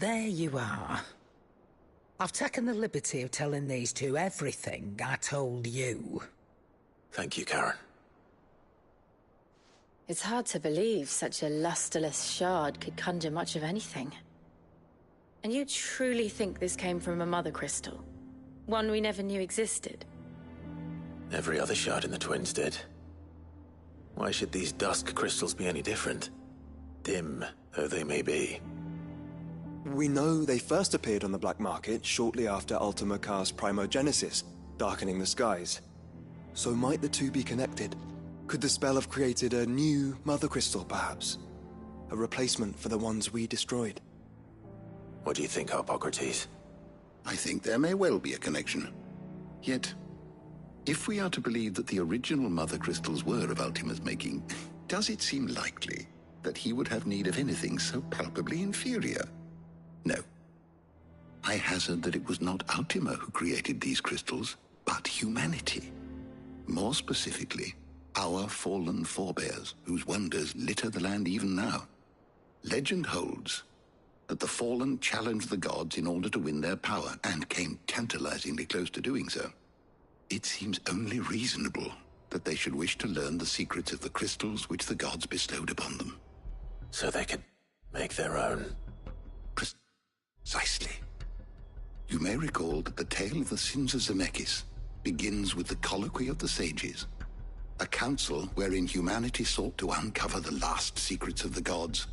there you are. I've taken the liberty of telling these two everything I told you. Thank you, Karen. It's hard to believe such a lusterless shard could conjure much of anything. And you truly think this came from a mother crystal? One we never knew existed? Every other shard in the Twins did. Why should these dusk crystals be any different? Dim though they may be. We know they first appeared on the black market shortly after Ultima Car's primogenesis, darkening the skies. So might the two be connected? Could the spell have created a new mother crystal, perhaps? A replacement for the ones we destroyed? What do you think, Harpocrates? I think there may well be a connection. Yet, if we are to believe that the original mother crystals were of Ultima's making, does it seem likely that he would have need of anything so palpably inferior? No. I hazard that it was not Ultima who created these crystals, but humanity. More specifically, our fallen forebears, whose wonders litter the land even now. Legend holds that the fallen challenged the gods in order to win their power, and came tantalizingly close to doing so. It seems only reasonable that they should wish to learn the secrets of the crystals which the gods bestowed upon them. So they could make their own. Precisely. You may recall that the tale of the sins of Zemeckis begins with the Colloquy of the Sages, a council wherein humanity sought to uncover the last secrets of the gods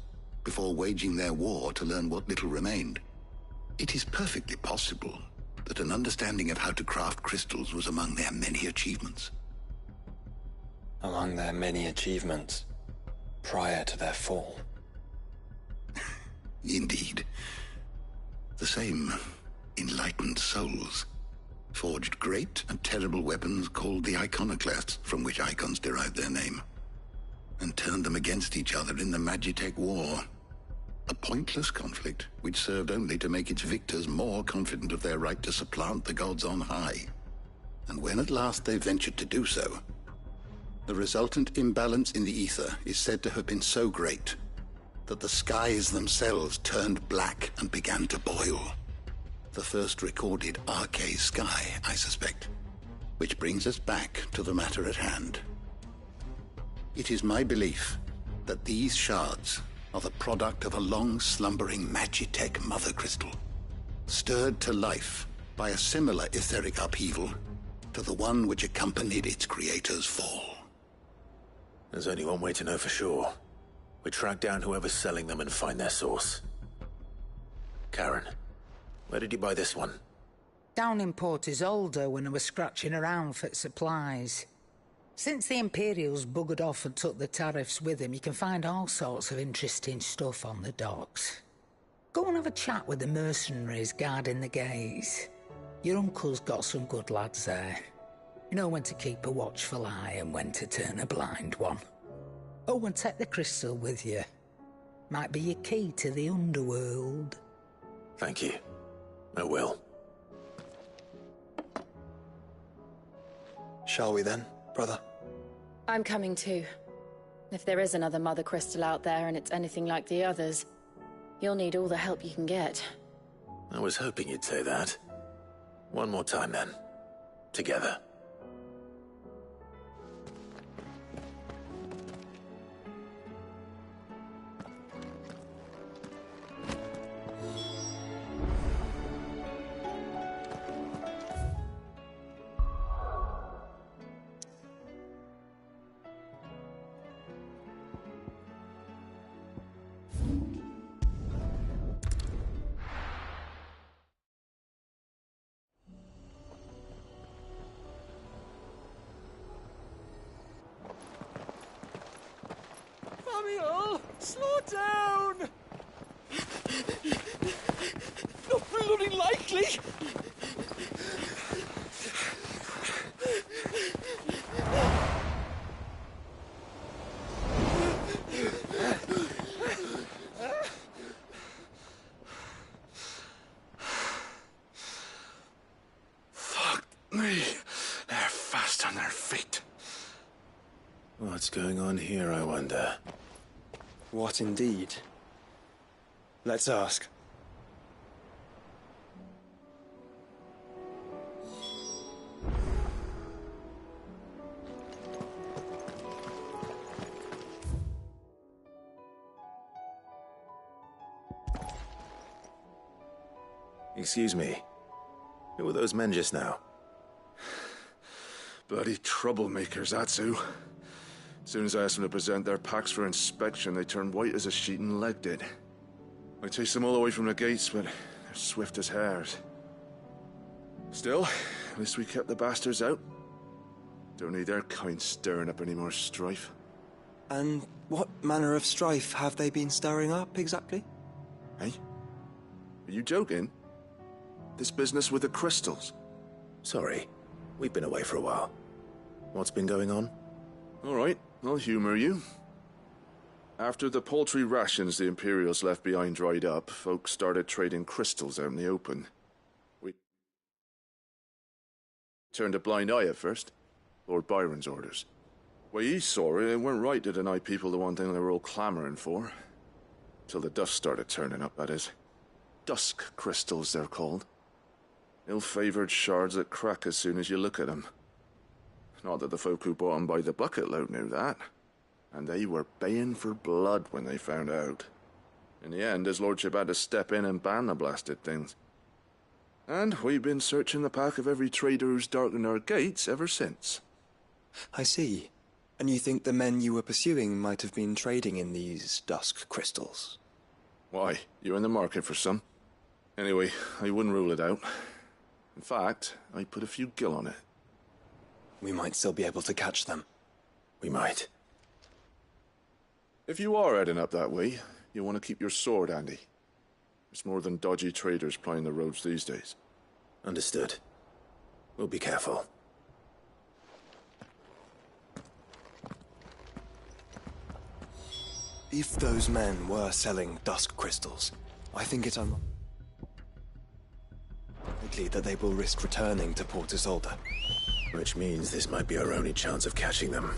before waging their war to learn what little remained. It is perfectly possible that an understanding of how to craft crystals was among their many achievements. Among their many achievements, prior to their fall. Indeed. The same enlightened souls forged great and terrible weapons called the Iconoclasts, from which icons derived their name, and turned them against each other in the Magitech War. A pointless conflict which served only to make its victors more confident of their right to supplant the gods on high. And when at last they ventured to do so, the resultant imbalance in the ether is said to have been so great that the skies themselves turned black and began to boil. The first recorded Arcade sky, I suspect. Which brings us back to the matter at hand. It is my belief that these shards are the product of a long-slumbering Magitech mother crystal, stirred to life by a similar etheric upheaval to the one which accompanied its creator's fall. There's only one way to know for sure. We track down whoever's selling them and find their source. Karen, where did you buy this one? Down in Port Isolde when I was scratching around for supplies. Since the Imperials buggered off and took the tariffs with them, you can find all sorts of interesting stuff on the docks. Go and have a chat with the mercenaries guarding the gates. Your uncle's got some good lads there. You know when to keep a watchful eye and when to turn a blind one. Oh, and take the crystal with you. Might be your key to the underworld. Thank you. I will. Shall we then, brother? I'm coming too. If there is another mother crystal out there and it's anything like the others, you'll need all the help you can get. I was hoping you'd say that. One more time then. Together. Samuel, slow down! Not bloody likely! Fuck me. They're fast on their feet. What's going on here, I wonder? What indeed? Let's ask. Excuse me. Who were those men just now? Bloody troublemakers, that's who. As soon as I asked them to present their packs for inspection, they turned white as a sheet and legged it. I chased them all away from the gates, but they're swift as hares. Still, at least we kept the bastards out. Don't need their kind stirring up any more strife. And what manner of strife have they been stirring up, exactly? Hey? Are you joking? This business with the crystals? Sorry, we've been away for a while. What's been going on? All right, I'll humor you. After the paltry rations the Imperials left behind dried up, folks started trading crystals out in the open. We turned a blind eye at first. Lord Byron's orders. Way he saw it, it weren't right to deny people the one thing they were all clamoring for. Till the dust started turning up, that is. Dusk crystals, they're called. Ill-favored shards that crack as soon as you look at them. Not that the folk who bought them by the bucket load knew that. And they were baying for blood when they found out. In the end, his lordship had to step in and ban the blasted things. And we've been searching the pack of every trader who's darkened our gates ever since. I see. And you think the men you were pursuing might have been trading in these dusk crystals? Why, you're in the market for some. Anyway, I wouldn't rule it out. In fact, I put a few gil on it. We might still be able to catch them. We might. If you are heading up that way, you'll want to keep your sword handy. There's more than dodgy traders plying the roads these days. Understood. We'll be careful. If those men were selling dusk crystals, I think it's unlikely that they will risk returning to Port Isolde. Which means this might be our only chance of catching them.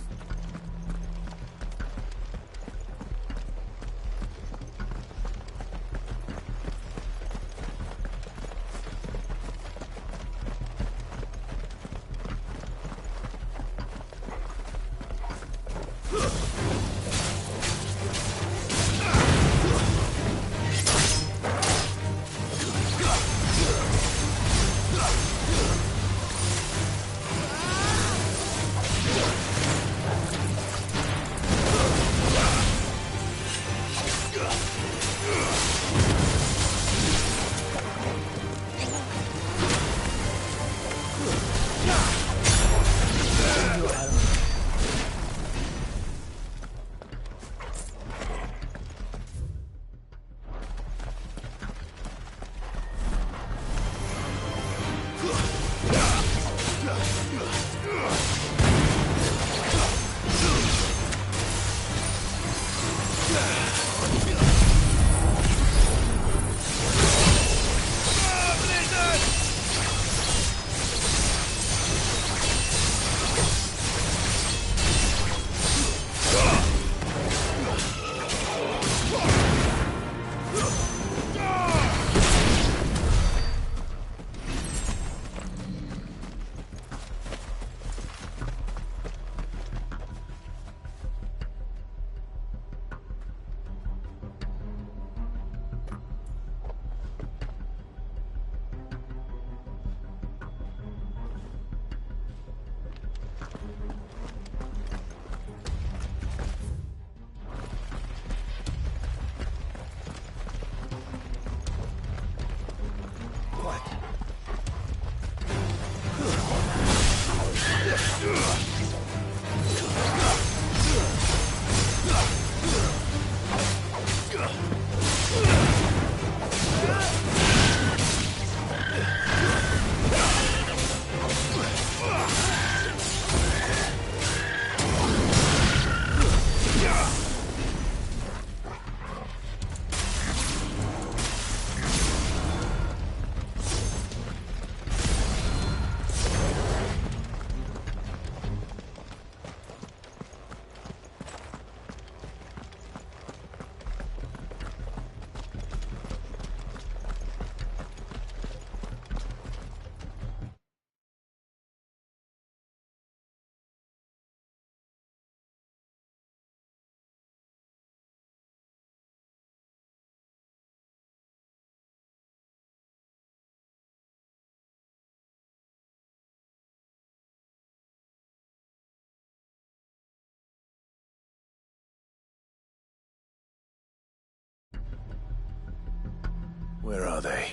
Where are they?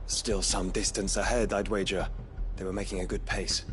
Still some distance ahead, I'd wager. They were making a good pace.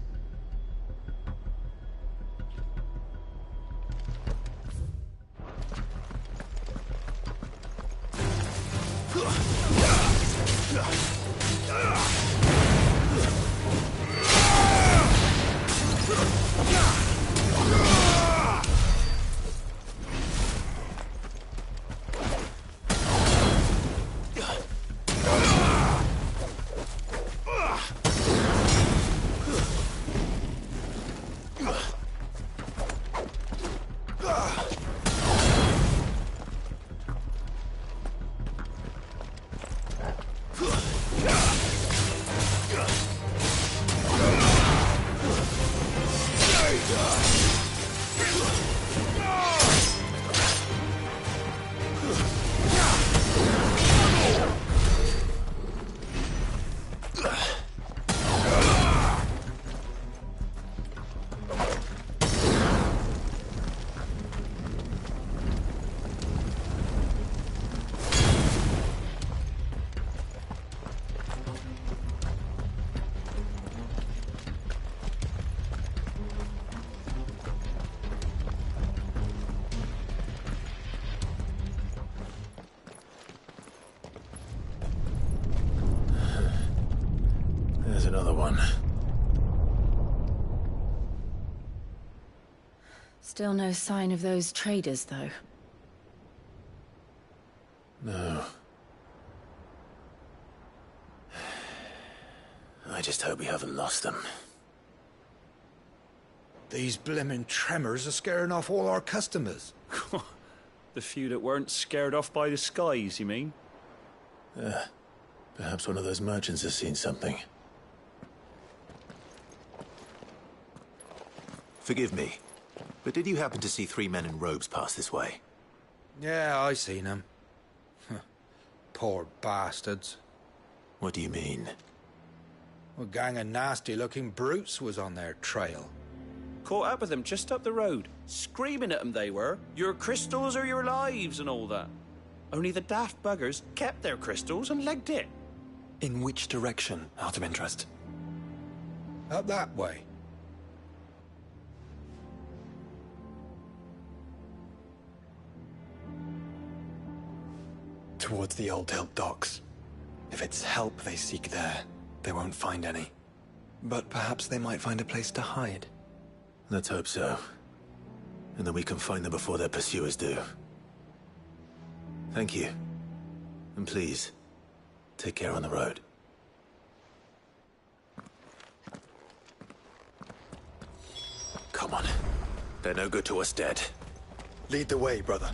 There's another one. Still no sign of those traders, though. No. I just hope we haven't lost them. These blimmin' tremors are scaring off all our customers. The few that weren't scared off by the skies, you mean? Perhaps one of those merchants has seen something. Forgive me, but did you happen to see 3 men in robes pass this way? Yeah, I seen them. Poor bastards. What do you mean? A gang of nasty-looking brutes was on their trail. Caught up with them just up the road. Screaming at them they were. Your crystals or your lives and all that. Only the daft buggers kept their crystals and legged it. In which direction, out of interest? Up that way. Towards the Old Hill docks. If it's help they seek there, they won't find any. But perhaps they might find a place to hide. Let's hope so. And then we can find them before their pursuers do. Thank you. And please, take care on the road. Come on. They're no good to us dead. Lead the way, brother.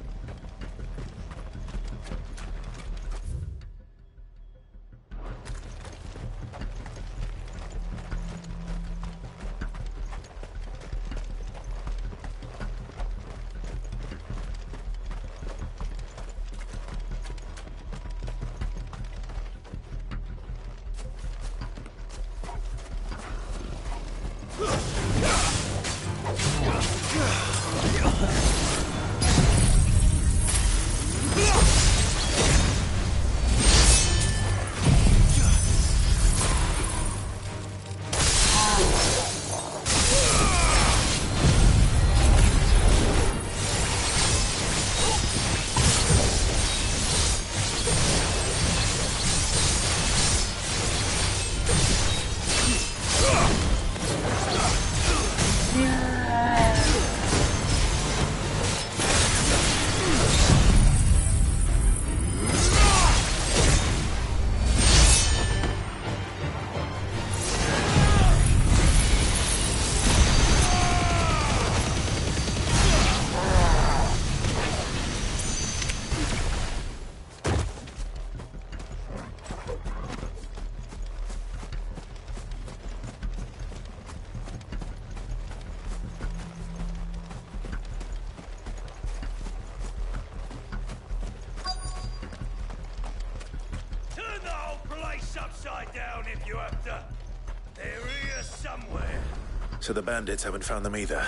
So the bandits haven't found them either.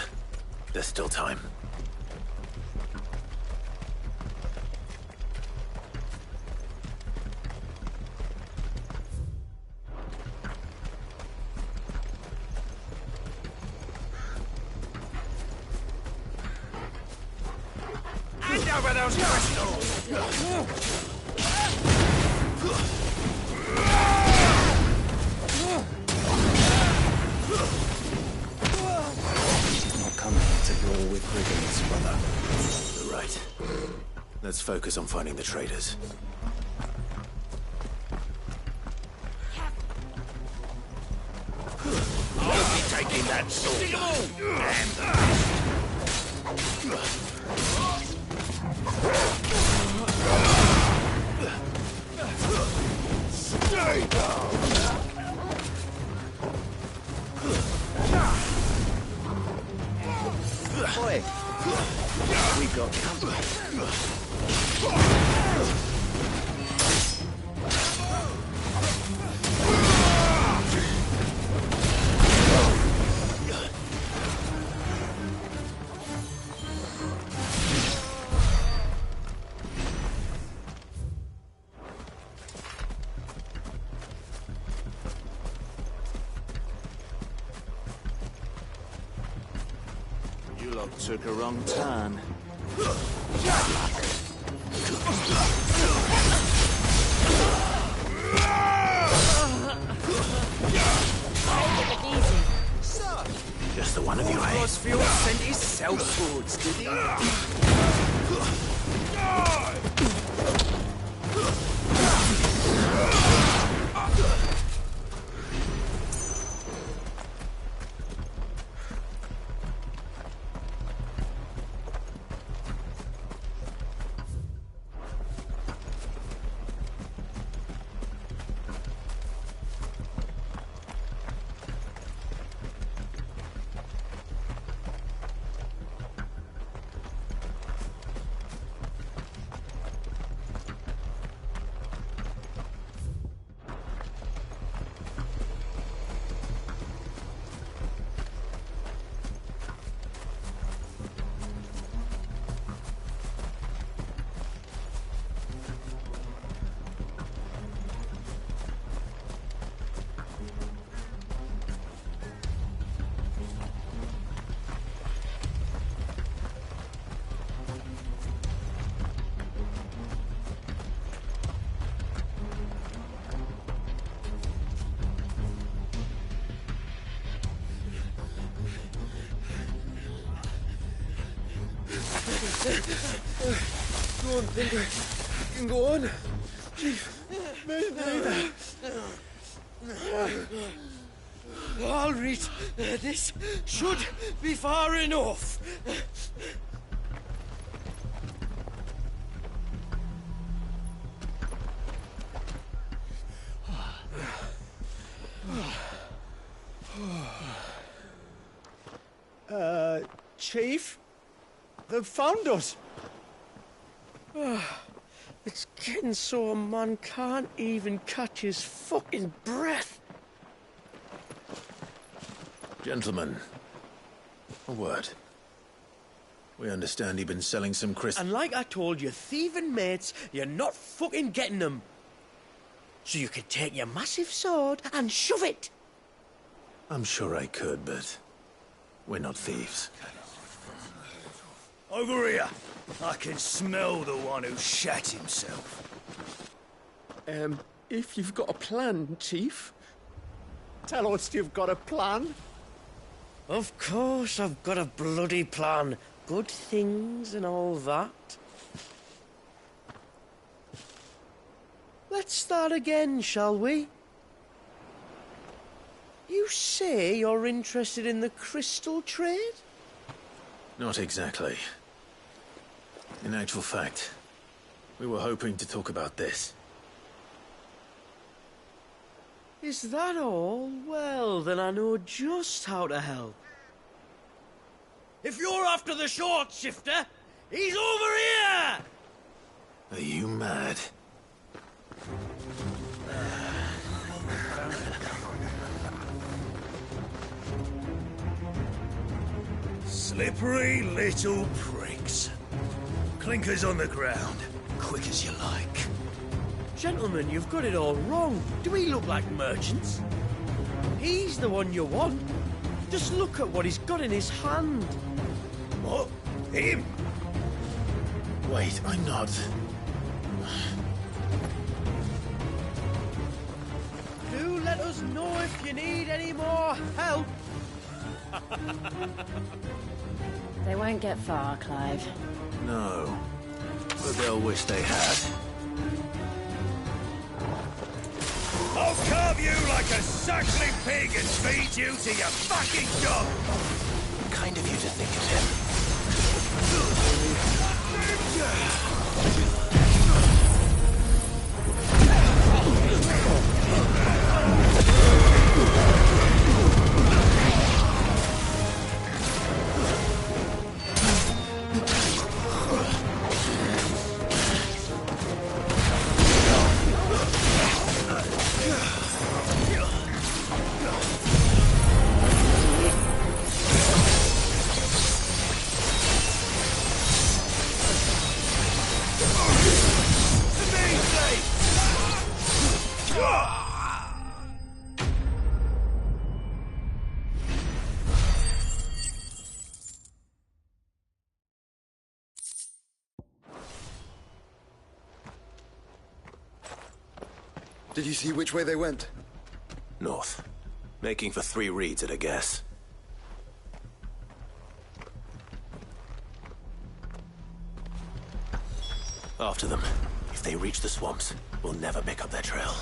There's still time. over those crystals! Not coming to brawl with brigands, brother. You're right. Let's focus on finding the traitors. I'll be taking that sword. Stay down! Boy, we got company. You lot took a wrong turn. Just the one of you, eh? Crossfield sent his southwards, did he? Go on, Finger. You can go on. Chief, maybe. All right, this should be far enough. Chief? They've found us. It's getting so a man can't even catch his fucking breath. Gentlemen, a word. We understand you've been selling some crystals. And like I told your thieving mates, you're not fucking getting them. So you can take your massive sword and shove it. I'm sure I could, but we're not thieves. Over here. I can smell the one who shat himself. If you've got a plan, Chief. Tell us you've got a plan. Of course I've got a bloody plan. Good things and all that. Let's start again, shall we? You say you're interested in the crystal trade? Not exactly. In actual fact, we were hoping to talk about this. Is that all? Well, then I know just how to help. If you're after the short shifter, he's over here! Are you mad? Slippery little pricks. Clinkers on the ground, quick as you like. Gentlemen, you've got it all wrong. Do we look like merchants? He's the one you want. Just look at what he's got in his hand. What? Him? Wait, I'm not... Do let us know if you need any more help. They won't get far, Clive. No. But they'll wish they had. I'll carve you like a suckling pig and feed you to your fucking dog! Kind of you to think of him. Did you see which way they went? North. Making for 3 reeds at a guess. After them. If they reach the swamps, we'll never pick up their trail.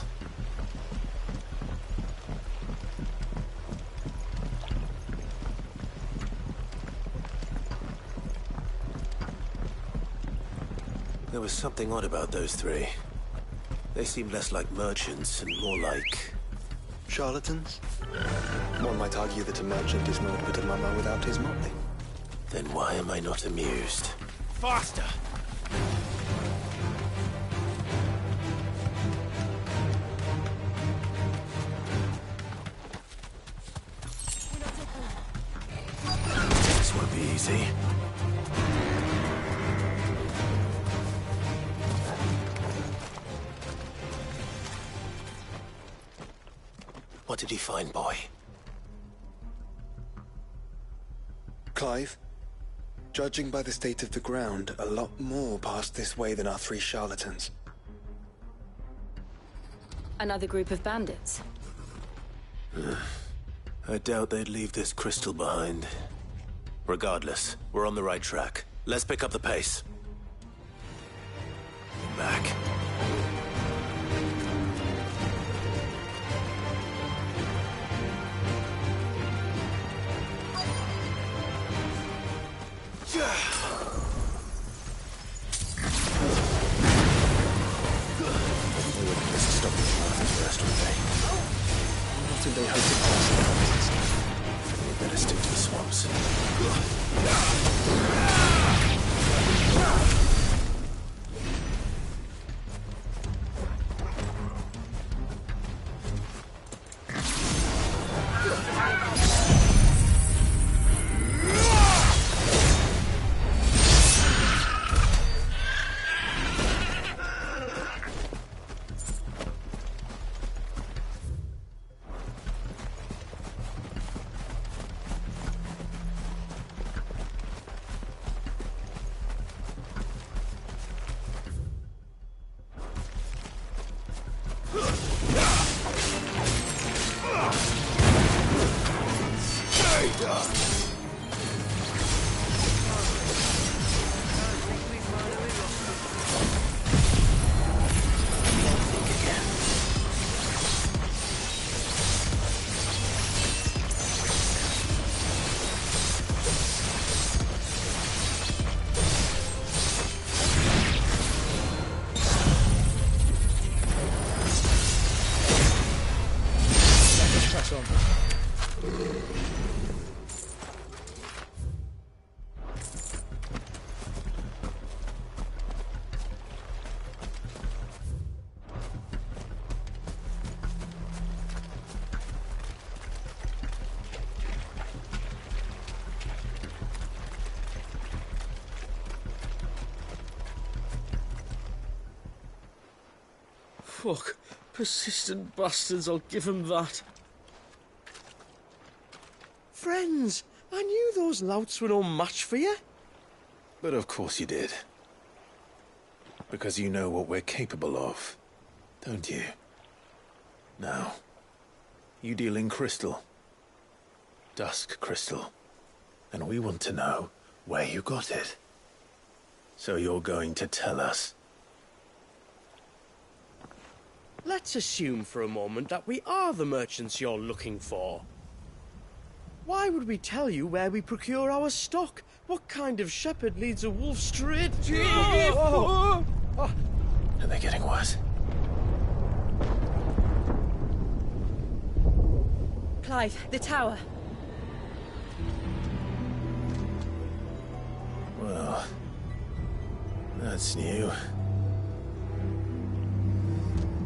There was something odd about those 3. They seemed less like merchants and more like... charlatans? One might argue that a merchant is naught but a mummer without his motley. Then why am I not amused? Faster! This won't be easy. What did he find, boy? Clive, judging by the state of the ground, a lot more passed this way than our 3 charlatans. Another group of bandits. I doubt they'd leave this crystal behind. Regardless, we're on the right track. Let's pick up the pace. Back. What did they hope to pass? We better stick to the swamps. Fuck. Persistent bastards, I'll give them that. Friends, I knew those louts were no match for you. But of course you did. Because you know what we're capable of, don't you? Now, you deal in crystal. Dusk crystal. And we want to know where you got it. So you're going to tell us? Let's assume for a moment that we are the merchants you're looking for. Why would we tell you where we procure our stock? What kind of shepherd leads a wolf straight? Are they getting worse? Clive, the tower. Well, that's new.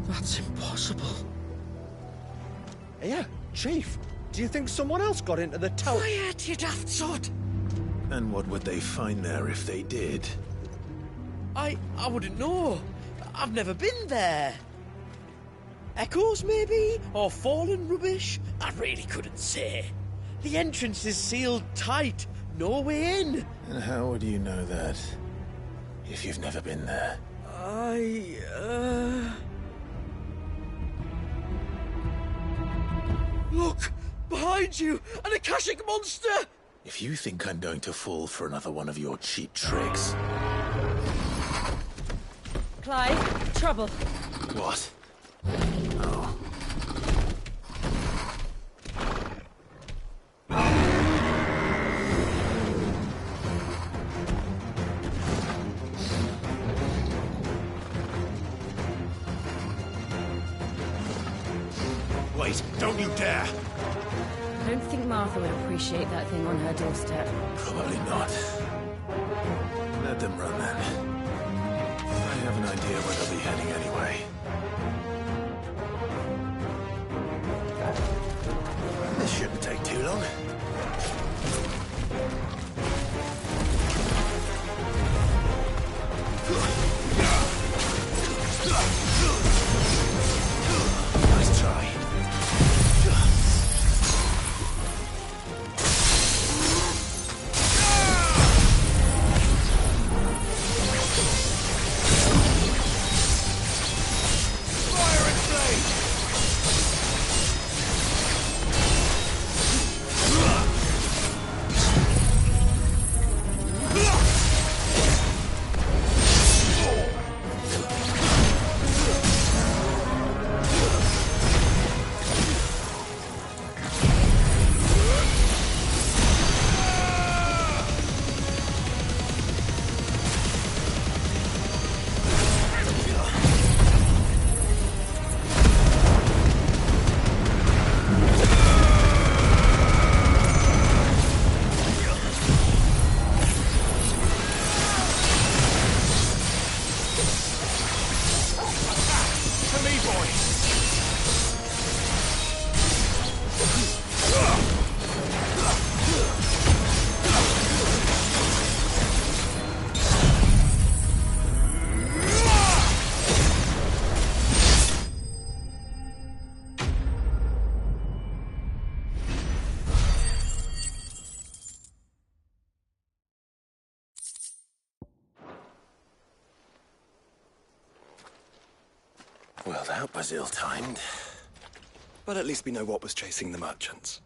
That's impossible. Yeah, Chief. Do you think someone else got into the tower? Quiet, you daft sod! And what would they find there if they did? I wouldn't know. I've never been there. Echoes, maybe? Or fallen rubbish? I really couldn't say. The entrance is sealed tight. No way in. And how would you know that, if you've never been there? Look! Behind you! An Akashic monster! If you think I'm going to fall for another one of your cheap tricks... Clive, trouble. What? Oh. Wait, don't you dare! I don't think Martha would appreciate that thing on her doorstep. Probably not. Let them run then. I have an idea where they'll be heading anyway. This shouldn't take too long. Nice try. Well, that was ill-timed. But at least we know what was chasing the merchants.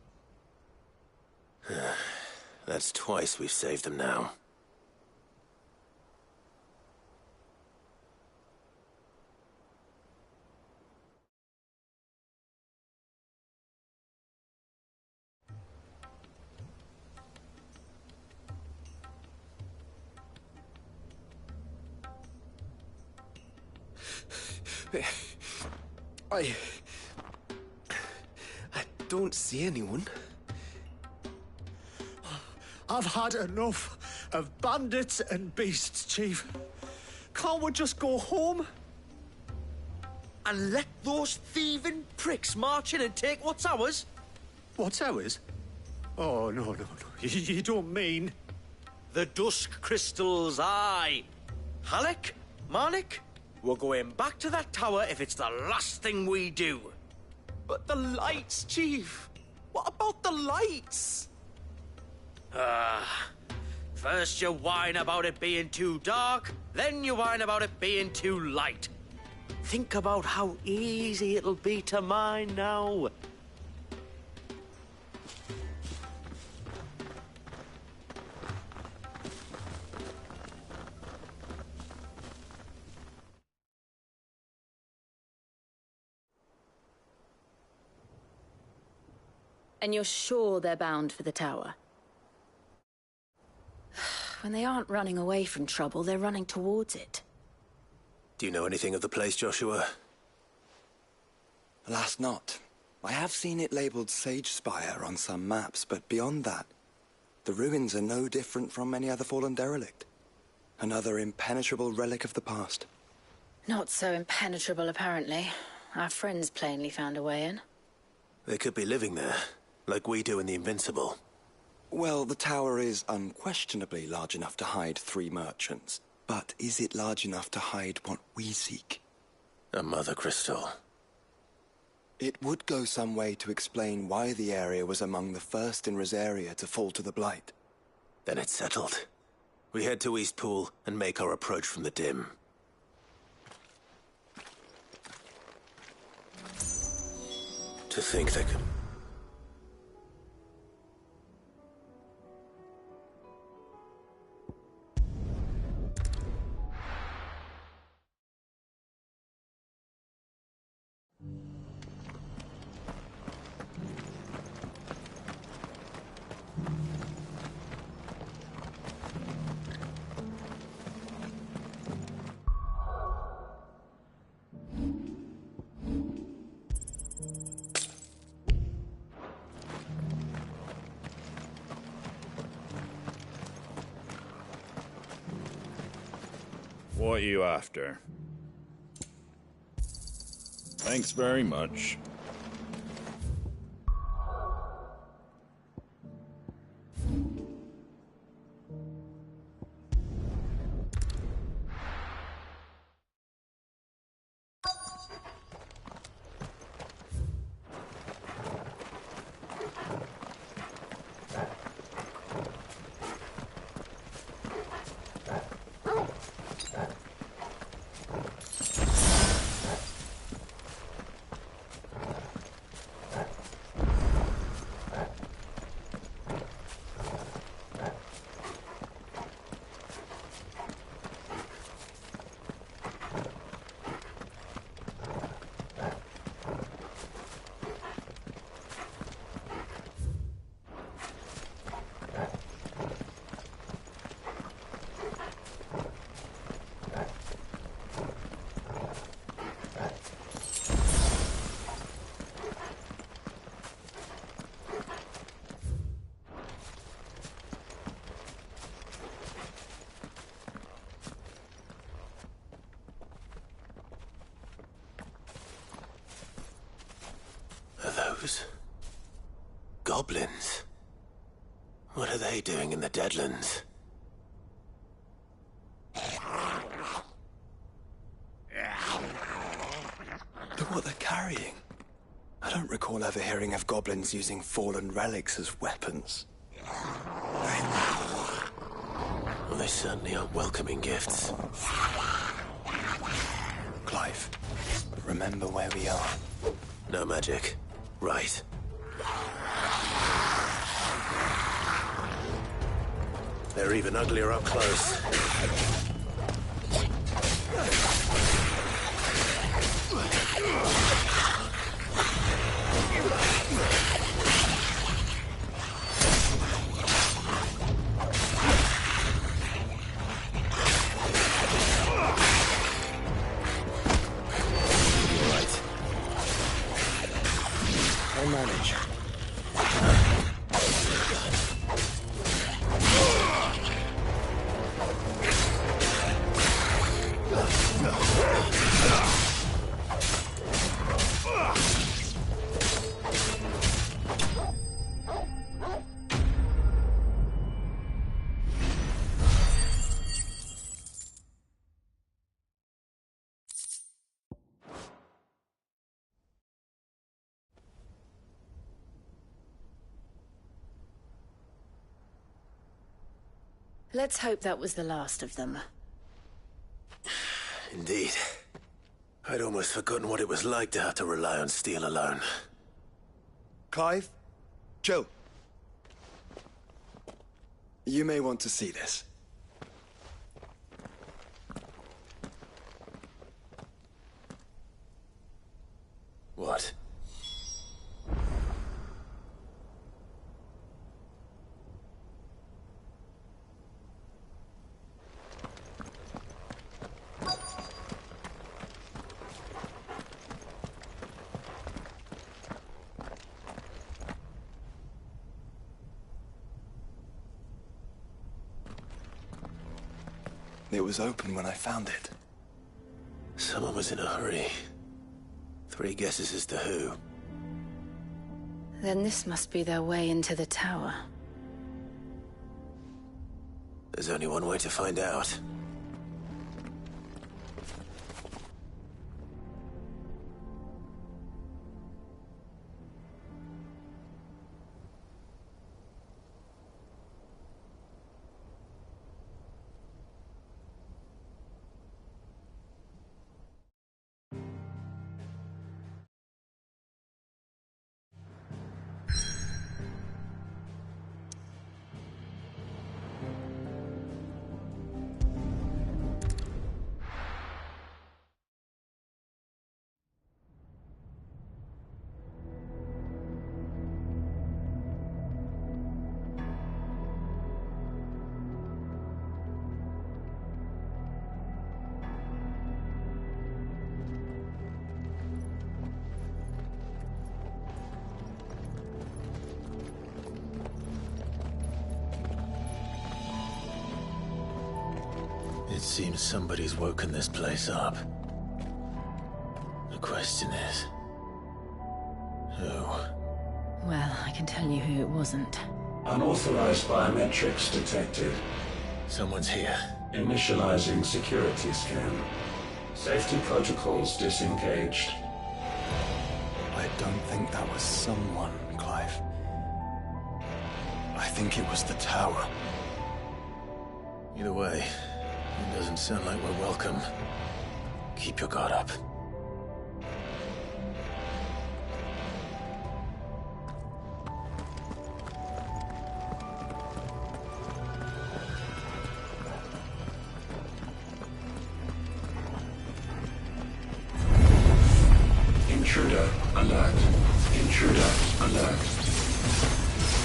That's twice we've saved them now. I don't see anyone. I've had enough of bandits and beasts, Chief. Can't we just go home? And let those thieving pricks march in and take what's ours? What's ours? Oh, no. You don't mean... The Dusk Crystals, aye. Halleck? Marnik? We're going back to that tower if it's the last thing we do. But the lights, Chief. What about the lights? First you whine about it being too dark, Then you whine about it being too light. Think about how easy it'll be to mine now. And you're sure they're bound for the tower? When they aren't running away from trouble, they're running towards it. Do you know anything of the place, Joshua? Alas, not. I have seen it labelled Sage Spire on some maps, but beyond that, the ruins are no different from any other fallen derelict. Another impenetrable relic of the past. Not so impenetrable, apparently. Our friends plainly found a way in. They could be living there, like we do in the Invincible. Well, the tower is unquestionably large enough to hide 3 merchants. But is it large enough to hide what we seek? A Mother Crystal. It would go some way to explain why the area was among the first in Rosaria to fall to the Blight. Then it's settled. We head to Eastpool and make our approach from the dim. To think they could... What are you after? Thanks very much. Goblins? What are they doing in the Deadlands? Look what they're carrying. I don't recall ever hearing of goblins using fallen relics as weapons. Well, they certainly aren't welcoming gifts. Clive, remember where we are. No magic. Right. They're even uglier up close. Let's hope that was the last of them. Indeed. I'd almost forgotten what it was like to have to rely on steel alone. Clive? Chill. You may want to see this. What? It was open when I found it. Someone was in a hurry. 3 guesses as to who. Then this must be their way into the tower. There's only one way to find out. It seems somebody's woken this place up. The question is... who? Well, I can tell you who it wasn't. Unauthorized biometrics detected. Someone's here. Initializing security scan. Safety protocols disengaged. I don't think that was someone, Clive. I think it was the tower. Either way, it doesn't sound like we're welcome. Keep your guard up. Intruder alert. Intruder alert.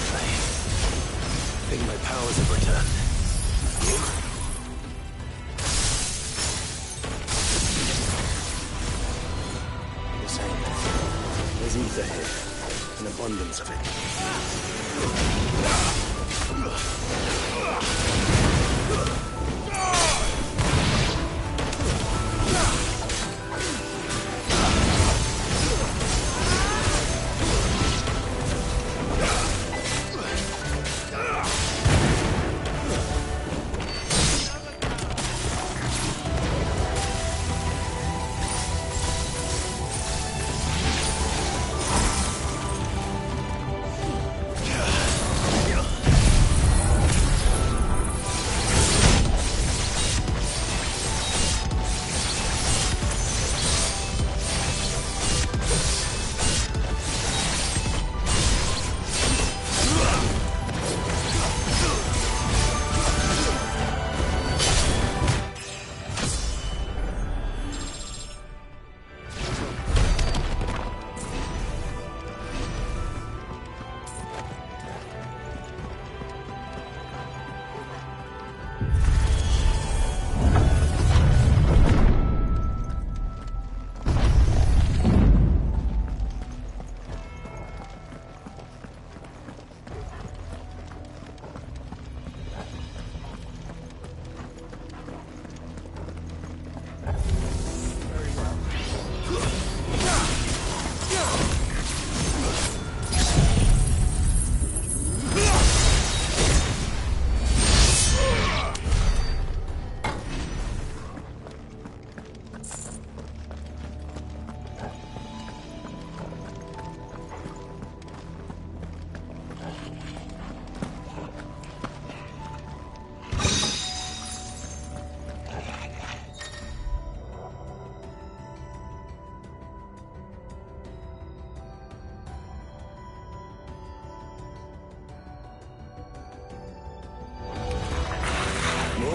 I think my powers have returned. The same. There's ether here. An abundance of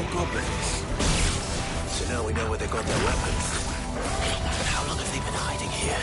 more goblins. So now we know where they got their weapons. But how long have they been hiding here?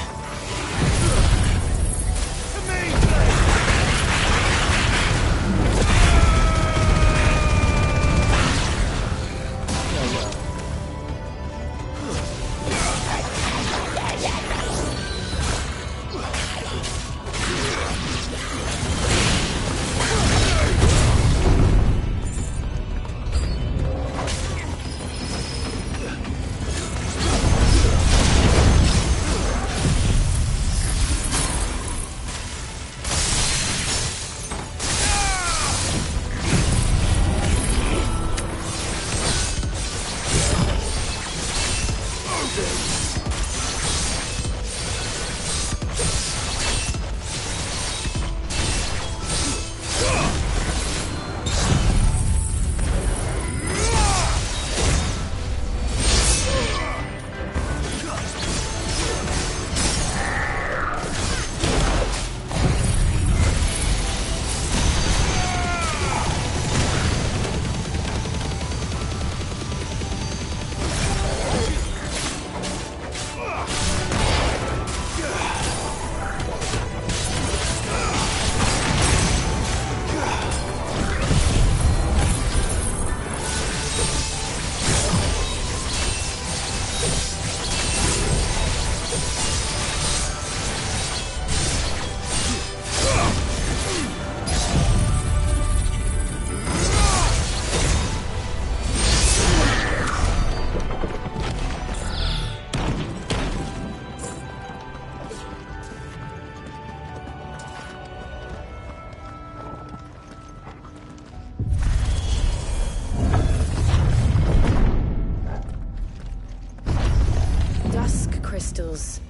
Crystals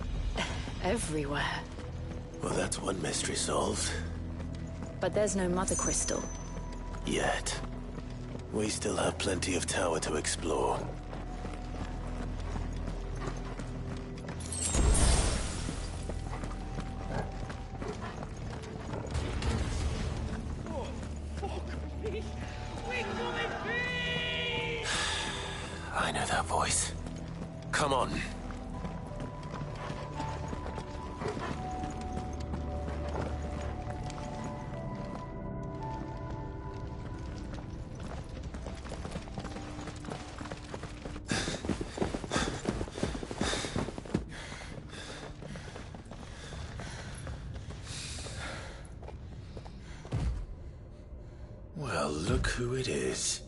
everywhere. Well, that's one mystery solved. But there's no mother crystal. Yet. We still have plenty of tower to explore. I know that voice. Come on. Well, look who it is.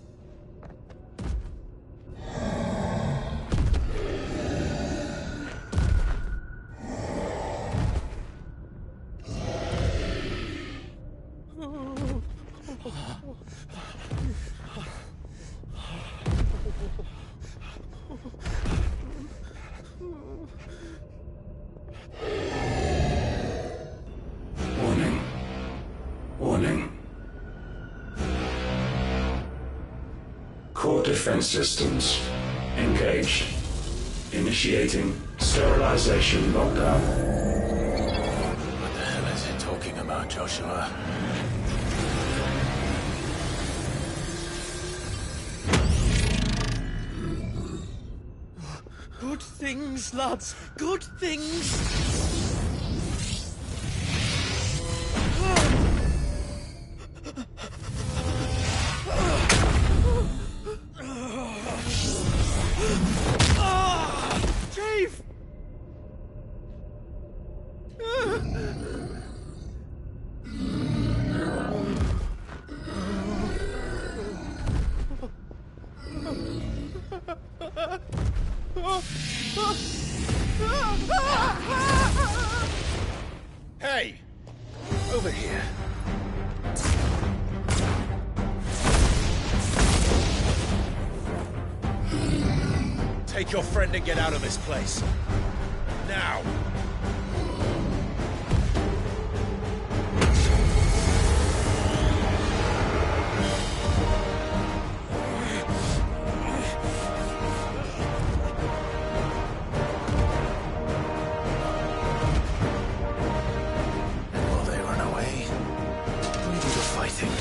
Warning. Warning. Core defense systems engaged. Initiating sterilization lockdown. What the hell is it talking about, Joshua? Good things, lads. Good things. Chief! Hey! Over here. Take your friend and get out of this place. Now! And while they run away, we do the fighting.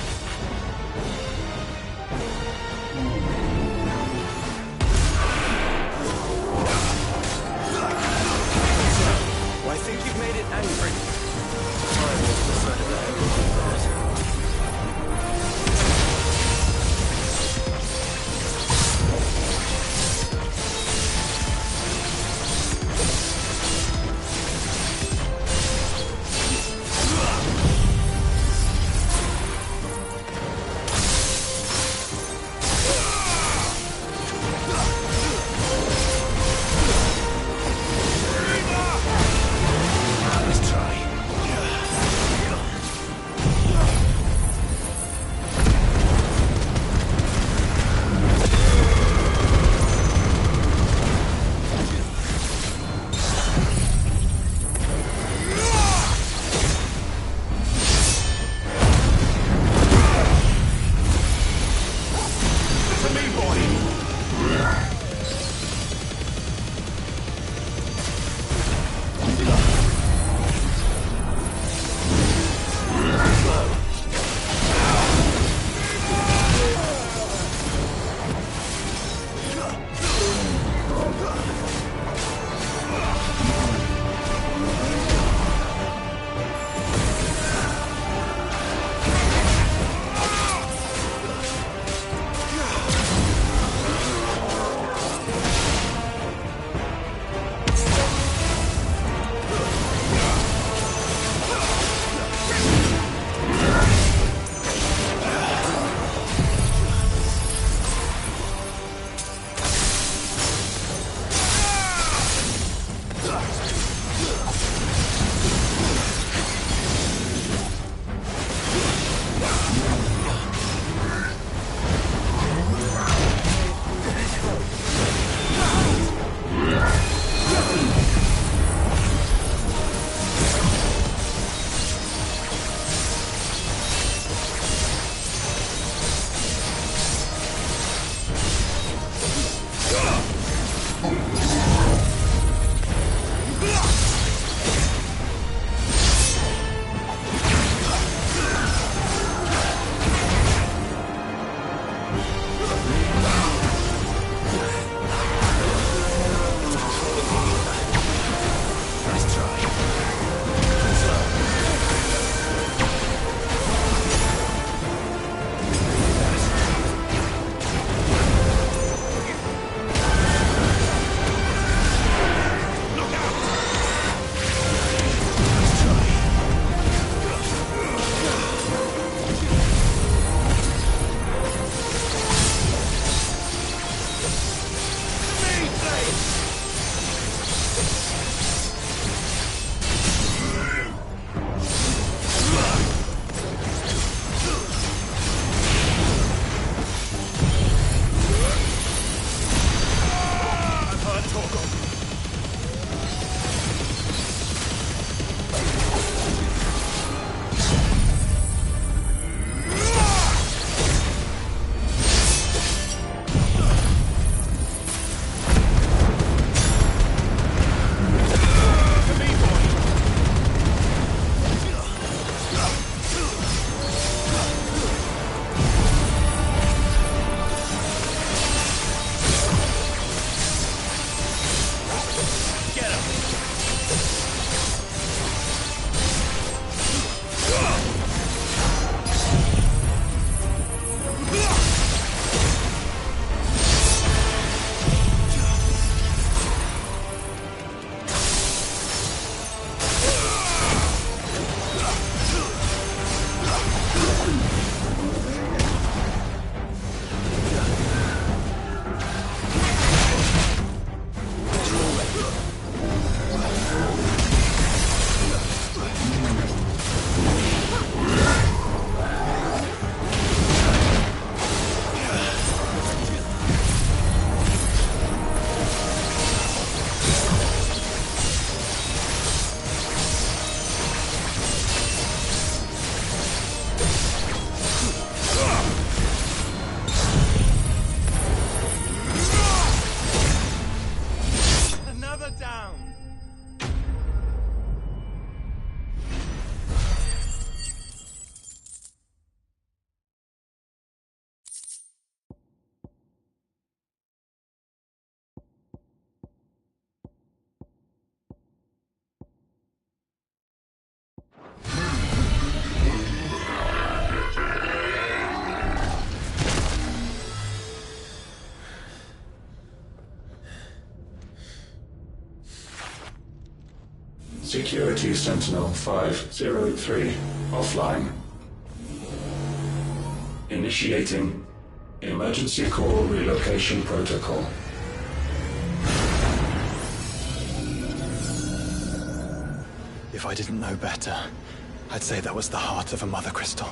To me, boy! Security Sentinel 503 offline. Initiating emergency core relocation protocol. If I didn't know better, I'd say that was the heart of a Mother Crystal.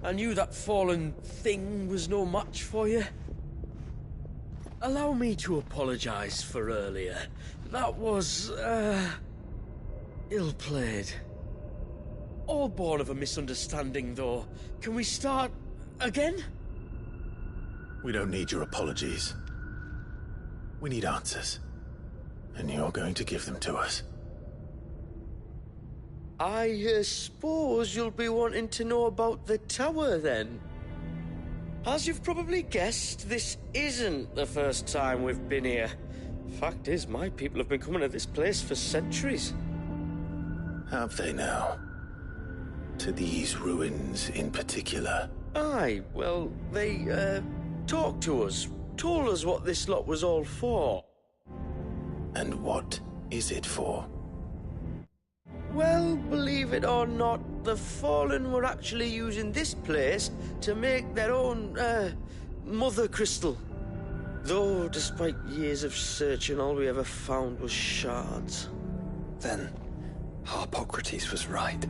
I knew that fallen thing was no match for you. Allow me to apologize for earlier. That was, ill-played. All born of a misunderstanding, though. Can we start again? We don't need your apologies. We need answers. And you're going to give them to us. I suppose you'll be wanting to know about the tower, then. As you've probably guessed, this isn't the first time we've been here. Fact is, my people have been coming to this place for centuries. Have they now? To these ruins in particular? Aye, well, they, talked to us, told us what this lot was all for. And what is it for? Well, believe it or not, the Fallen were actually using this place to make their own, Mother Crystal. Though, despite years of searching, all we ever found was shards. Then, Harpocrates was right.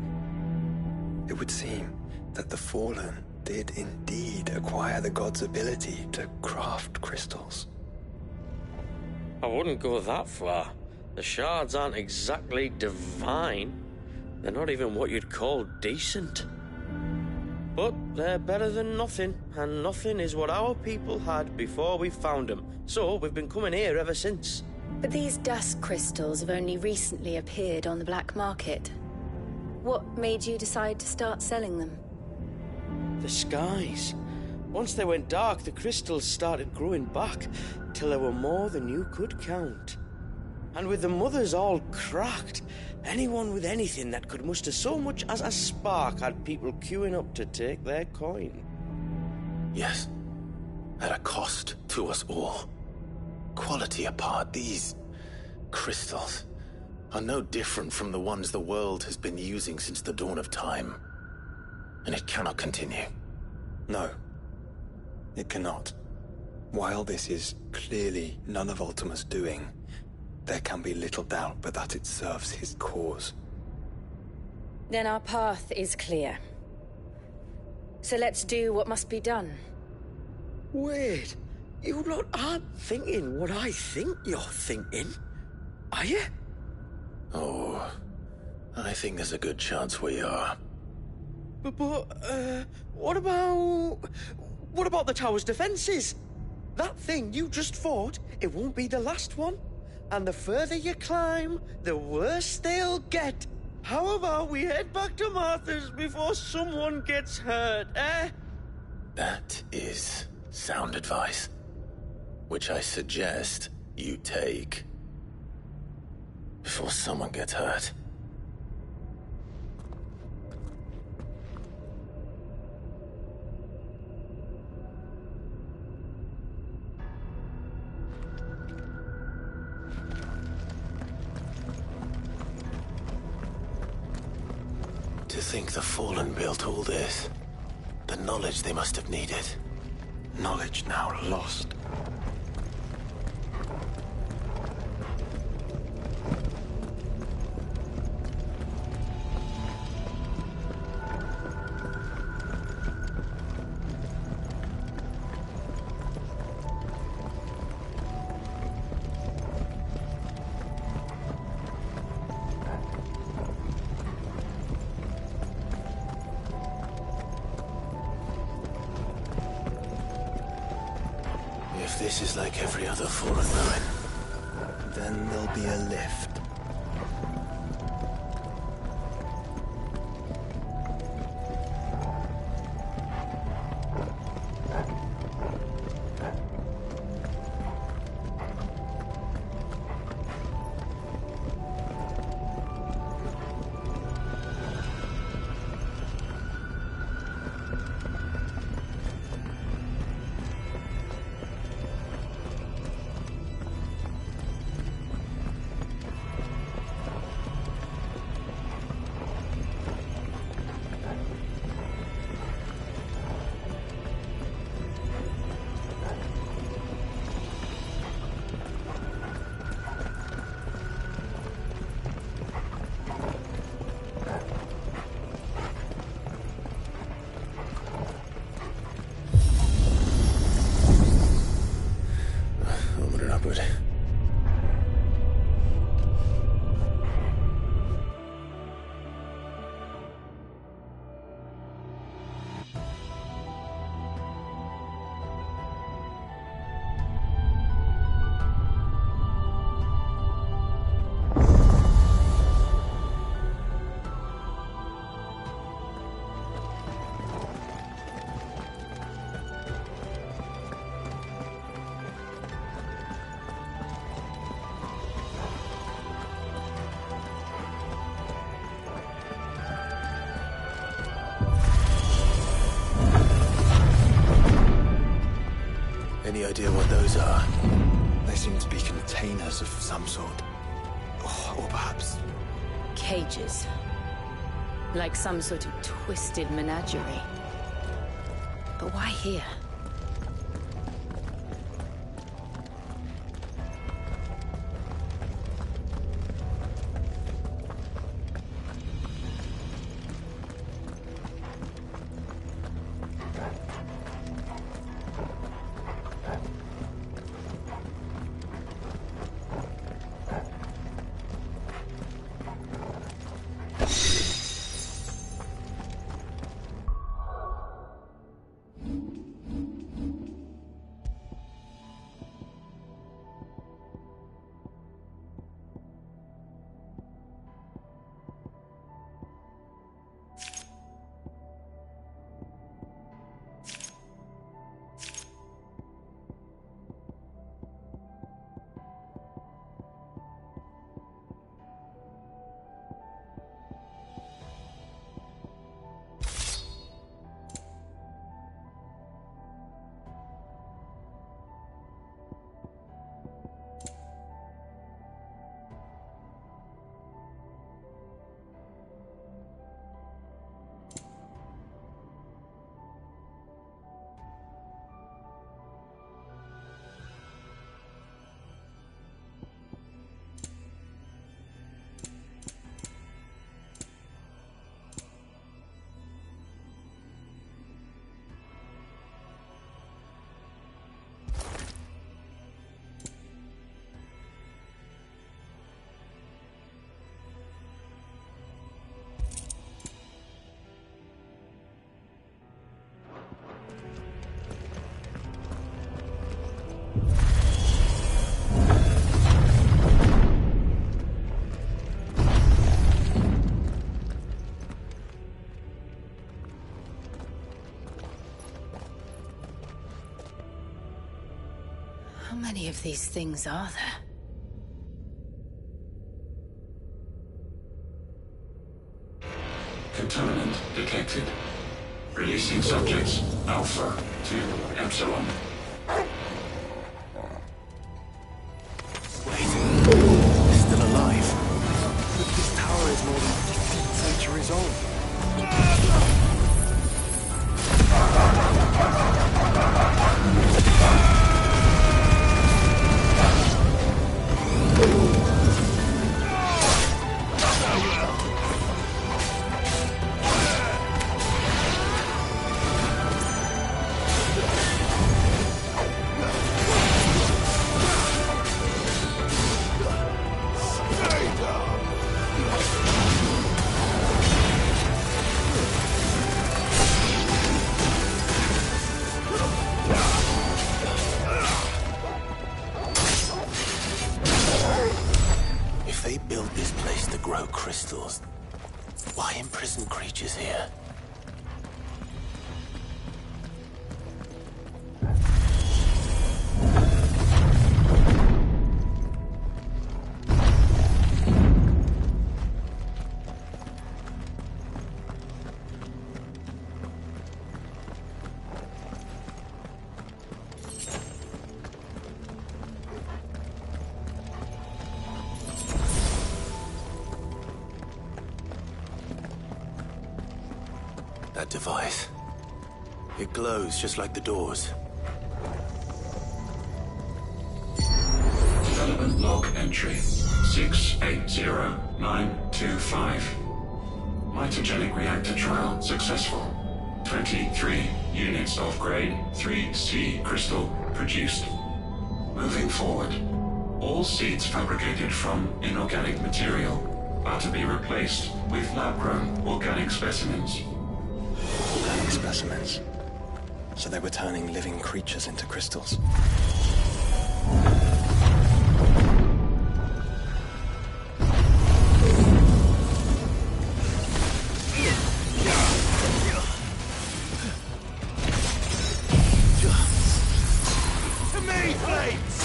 It would seem that the Fallen did indeed acquire the god's ability to craft crystals. I wouldn't go that far. The shards aren't exactly divine. They're not even what you'd call decent. But they're better than nothing, and nothing is what our people had before we found them. So we've been coming here ever since. But these dusk crystals have only recently appeared on the black market. What made you decide to start selling them? The skies. Once they went dark, the crystals started growing back, till there were more than you could count. And with the mothers all cracked, anyone with anything that could muster so much as a spark had people queuing up to take their coin. Yes, at a cost to us all. Quality apart, these crystals are no different from the ones the world has been using since the dawn of time. And it cannot continue. No, it cannot. While this is clearly none of Ultima's doing, there can be little doubt but that it serves his cause. Then our path is clear. So let's do what must be done. Wait, you lot aren't thinking what I think you're thinking, are you? Oh, I think there's a good chance we are. But what about the tower's defenses? That thing you just fought, it won't be the last one. And the further you climb, the worse they'll get. How about we head back to Martha's before someone gets hurt, eh? That is sound advice, which I suggest you take before someone gets hurt. To think the Fallen built all this. The knowledge they must have needed. Knowledge now lost. If this is like every other Fallen ruin, then there'll be a lift. Any idea what those are? They seem to be containers of some sort. Or perhaps... Cages. Like some sort of twisted menagerie. But why here? How many of these things are there? Contaminant detected. Releasing subjects Alpha to Epsilon. Wait, they're still alive. But this tower is more than 15 centuries old. If they built this place to grow crystals, why imprison creatures here? That device. It glows just like the doors. Development log entry 680925. Mitogenic reactor trial successful. 23 units of grade 3C crystal produced. Moving forward. All seeds fabricated from inorganic material are to be replaced with lab-grown organic specimens. Organic specimens. So they were turning living creatures into crystals. To me, Blades!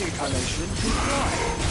incarnation can fly.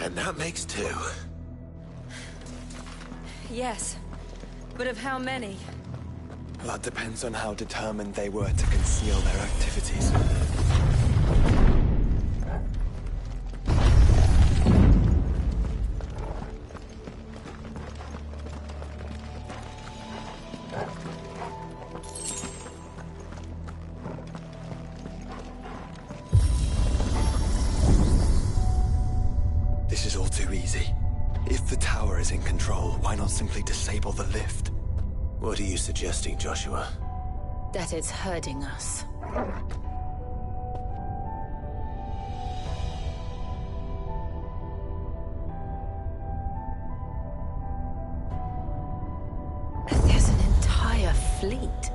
And that makes 2. Yes. But of how many? That depends on how determined they were to conceal their activities. This is all too easy. If the tower is in control, why not simply disable the lift? What are you suggesting, Joshua? That it's hurting us. There's an entire fleet.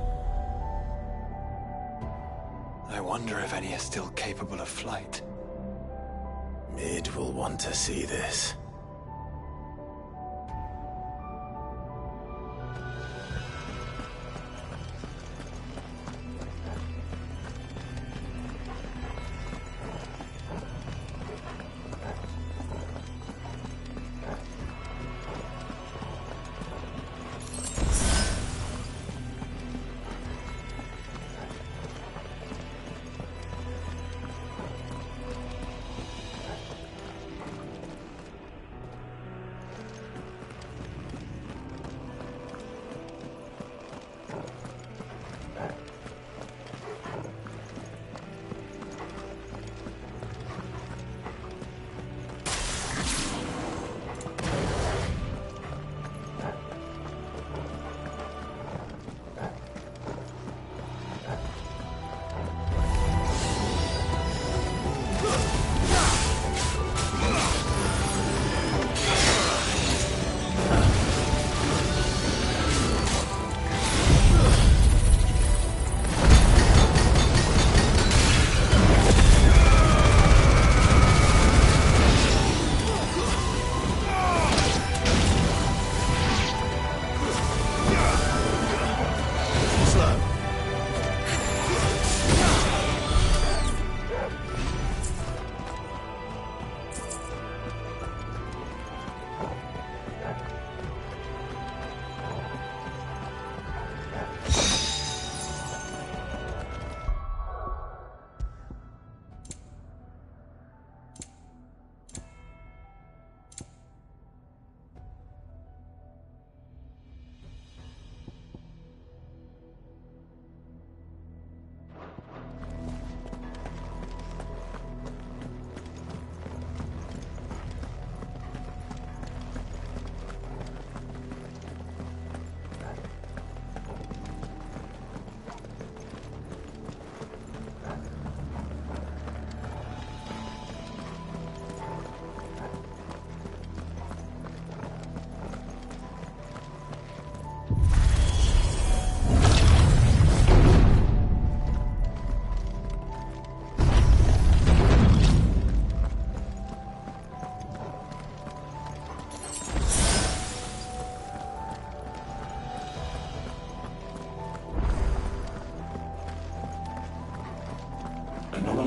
I wonder if any are still capable of flight. Mid will want to see this.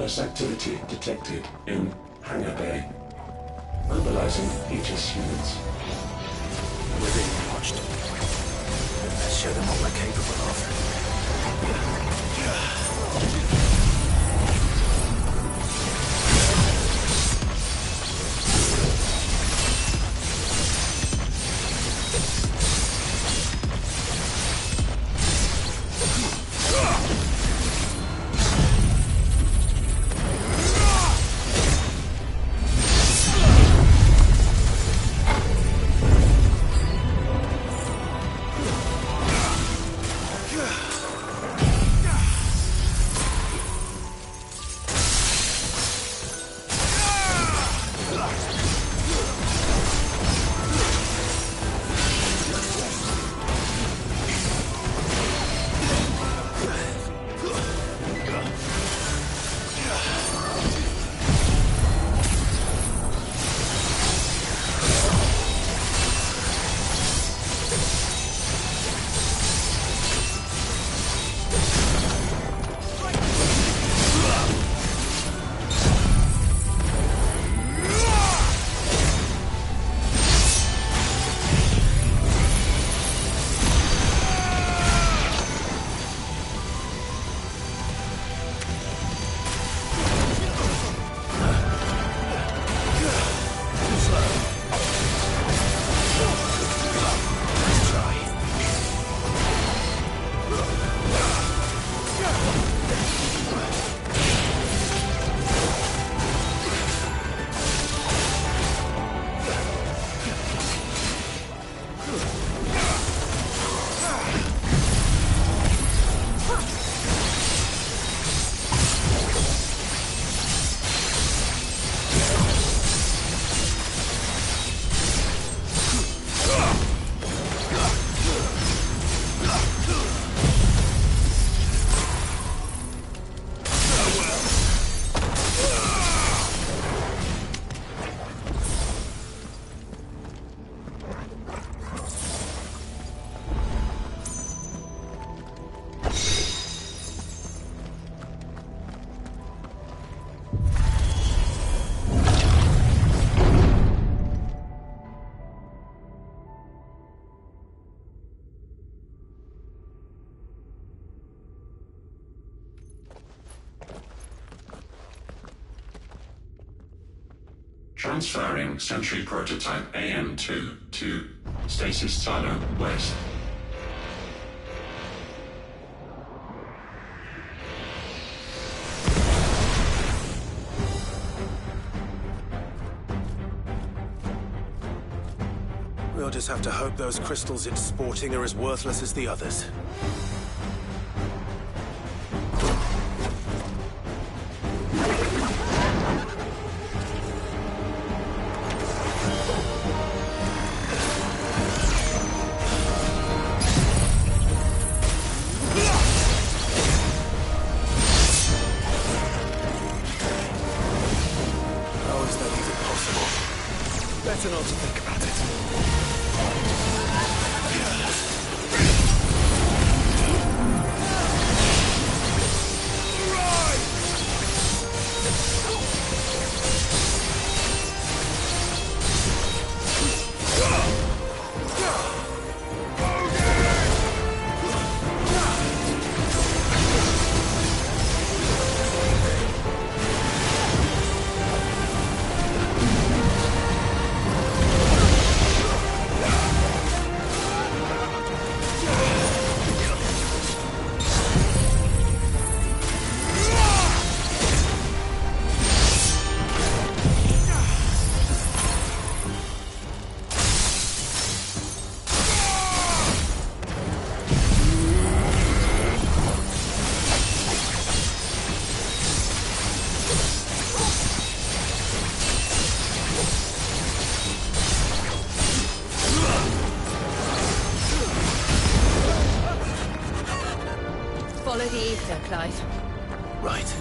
anomalous activity detected in Hangar Bay. Mobilizing Aegis units. We're being watched. Let's show them what we're capable of. Transferring Sentry Prototype AM2 to Stasis Silo West. We'll just have to hope those crystals it's sporting are as worthless as the others. Better not to think about it. Follow the ether, Clive. Right.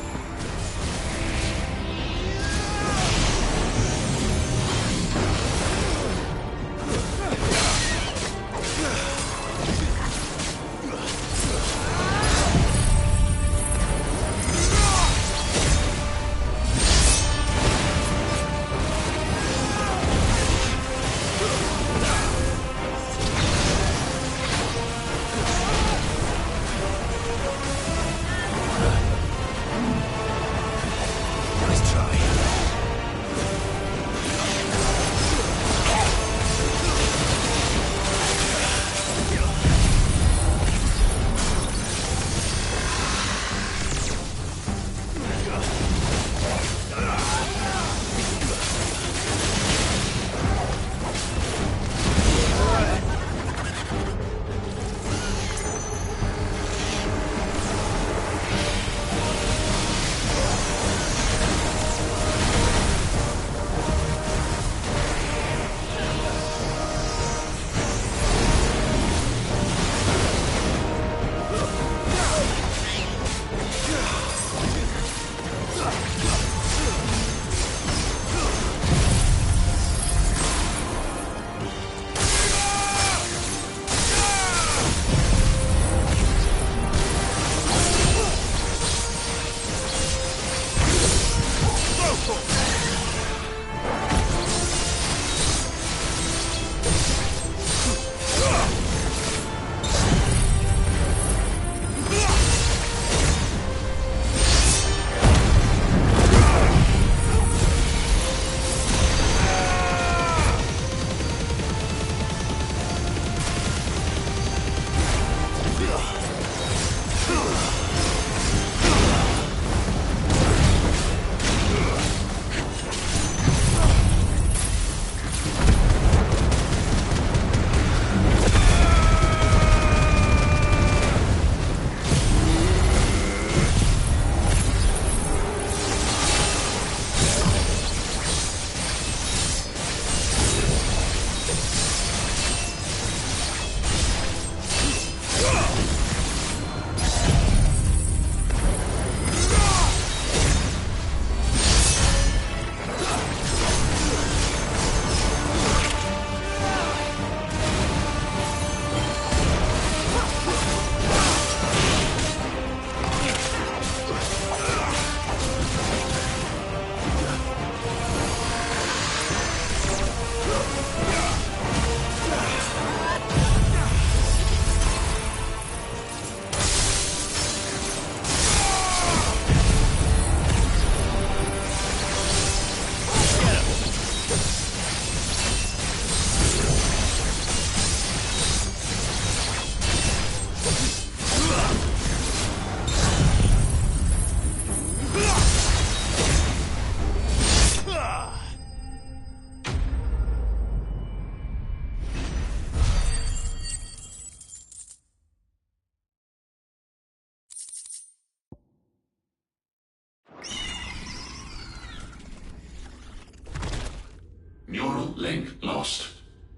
Neural link lost.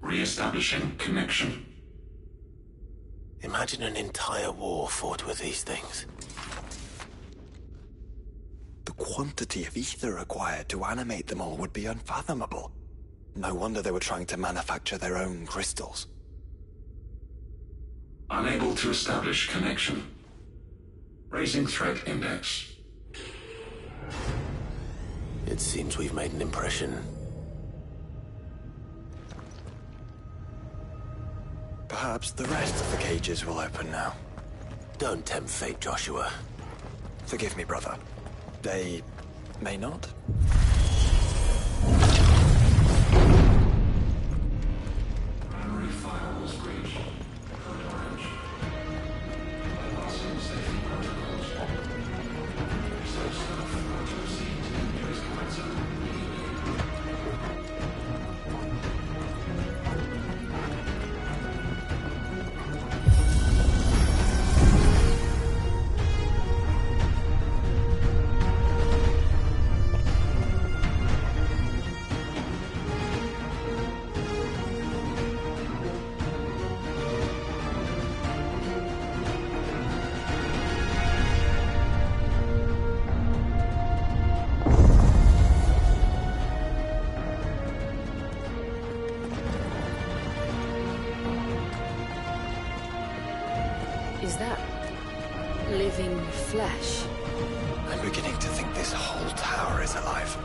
Re-establishing connection. Imagine an entire war fought with these things. The quantity of ether required to animate them all would be unfathomable. No wonder they were trying to manufacture their own crystals. Unable to establish connection. Raising threat index. It seems we've made an impression. Perhaps the rest of the cages will open now. Don't tempt fate, Joshua. Forgive me, brother. They may not? Primary firewalls breached. Code orange. Bypassing safety protocols. Research staff are to proceed to the nearest command zone immediately. Is that living flesh? I'm beginning to think this whole tower is alive.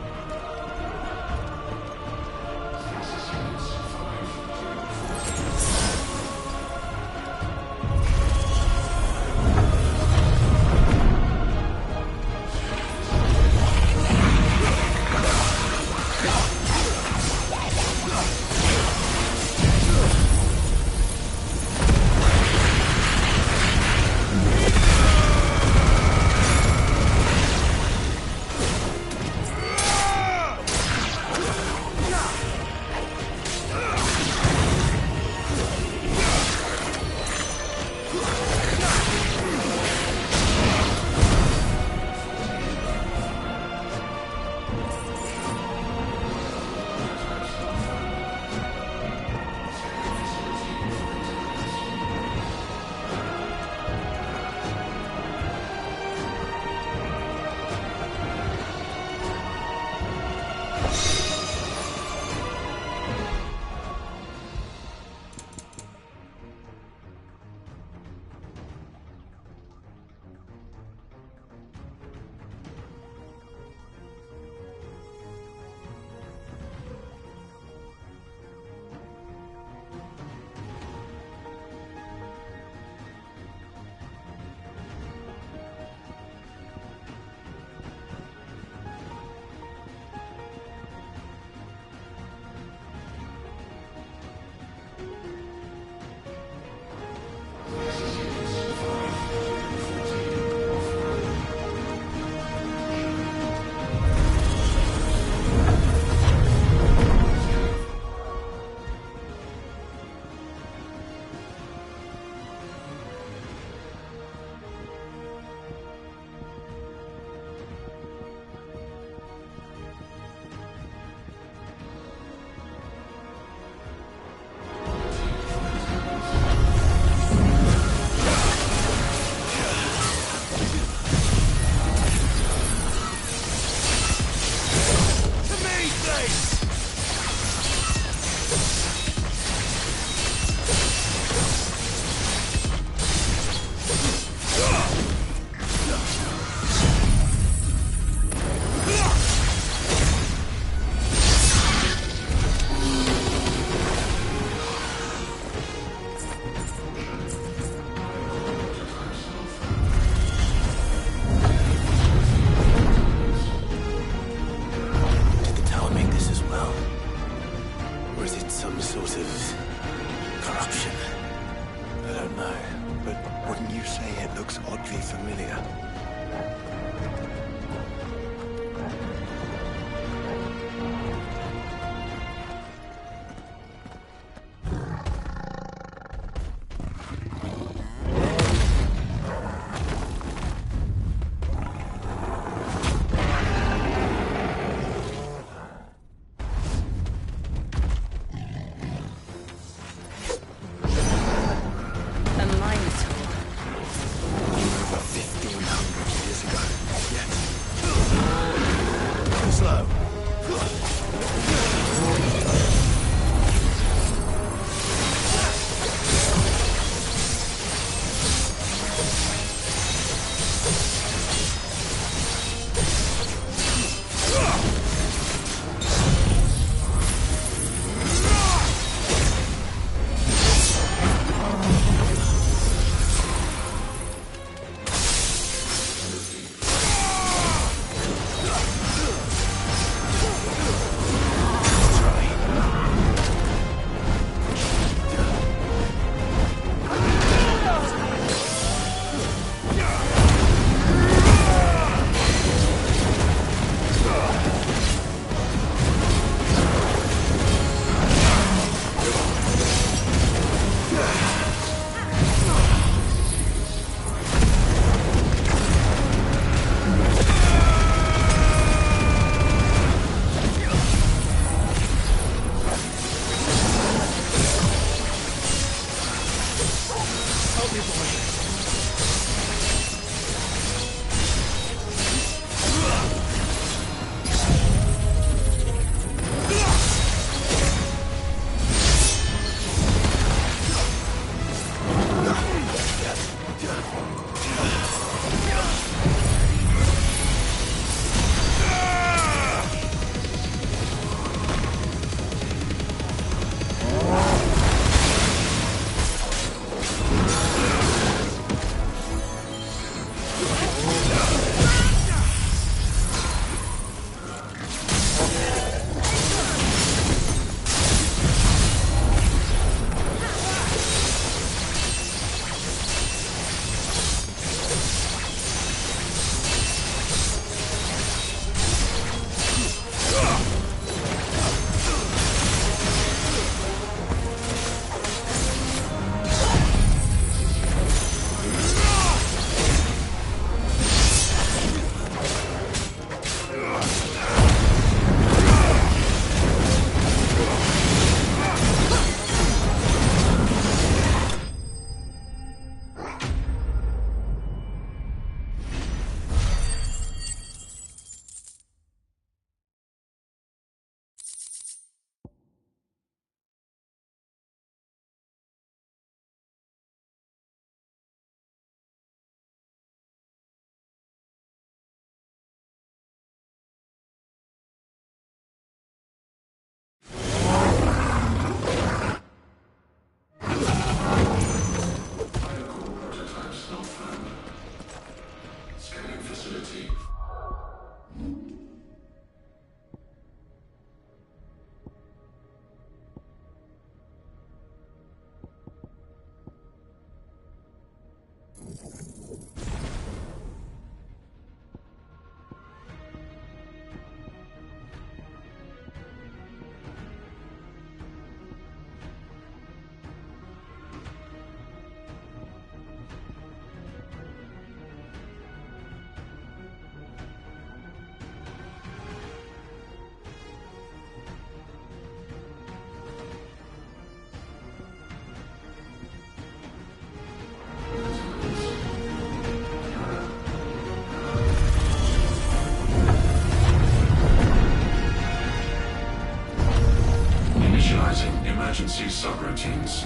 emergency subroutines.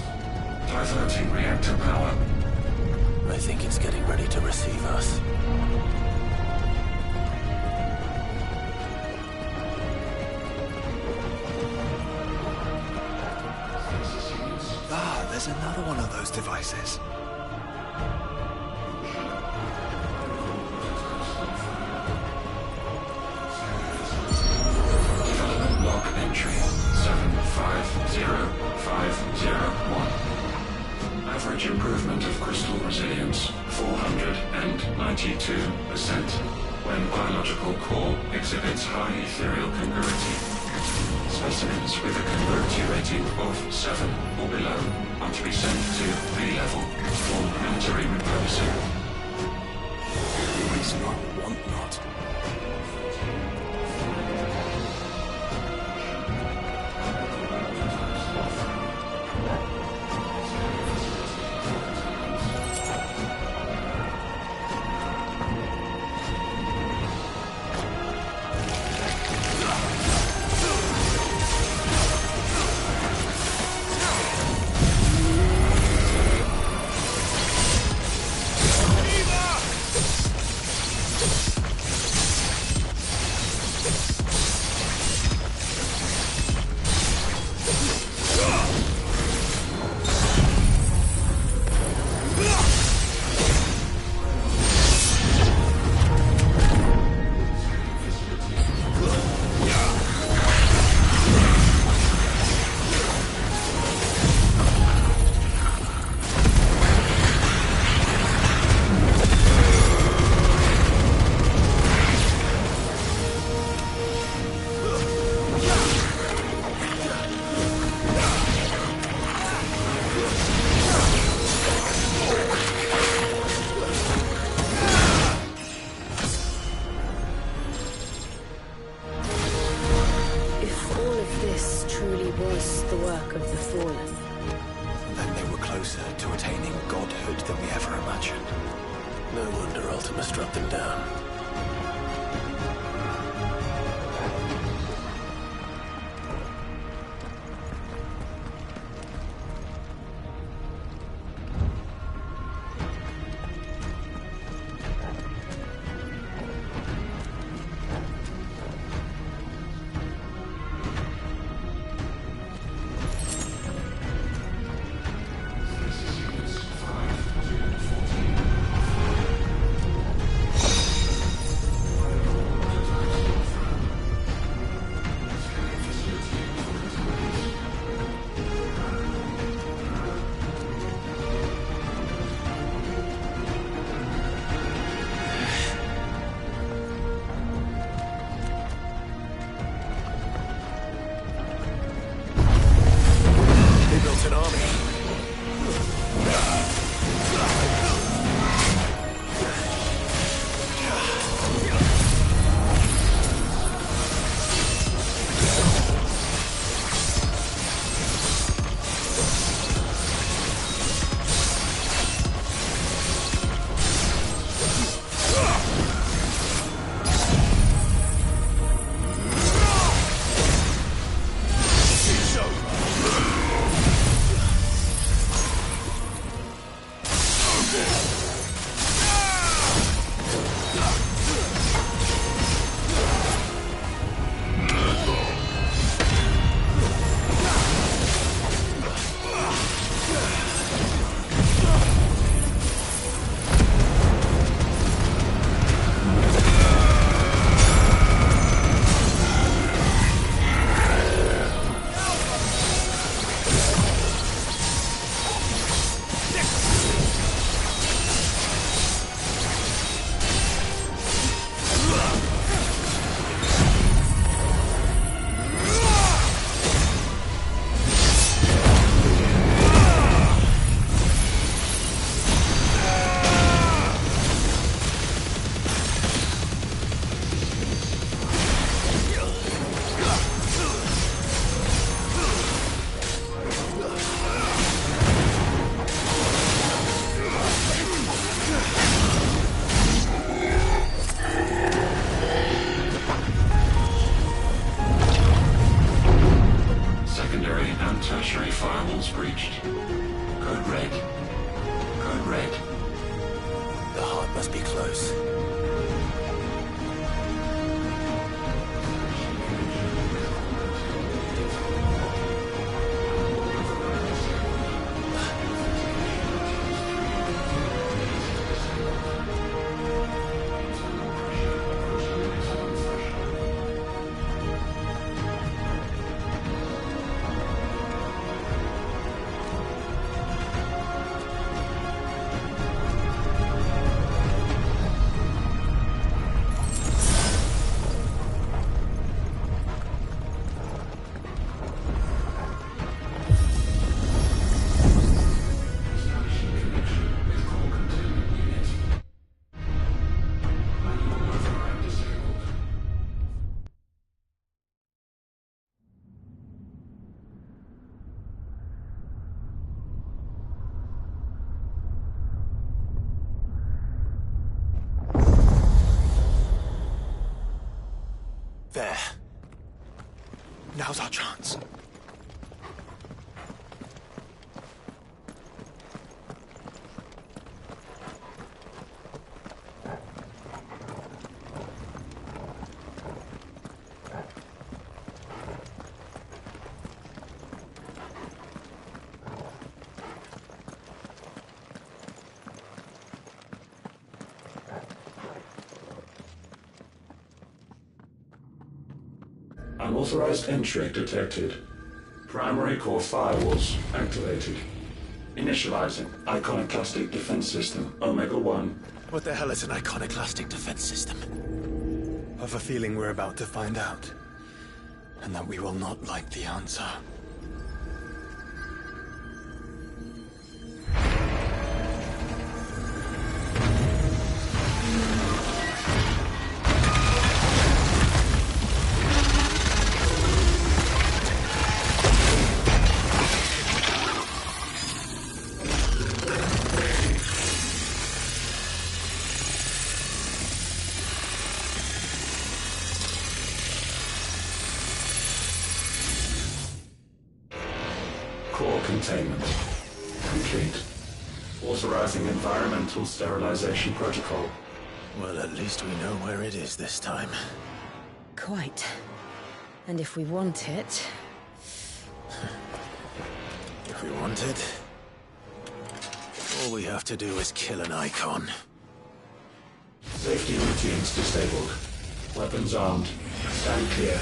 Diverting reactor power. I think it's getting ready to receive us. Ah, there's another one of those devices. Development log entry 750501. Average improvement of crystal resilience 492% when biological core exhibits high ethereal congruity. Specimens with a congruity rating of 7 or below are to be sent to B-level for military repurposing. Waste not, want not. tertiary firewalls breached. Code red. Code red. The heart must be close. There. Now's our chance. Unauthorized entry detected. Primary core firewalls activated. Initializing Iconoclastic Defense System Omega-1. What the hell is an iconoclastic defense system? I've a feeling we're about to find out. And that we will not like the answer. Core containment complete. Authorizing environmental sterilization protocol. Well, at least we know where it is this time. Quite. And if we want it... If we want it, all we have to do is kill an icon. Safety routines disabled. Weapons armed. Stand clear.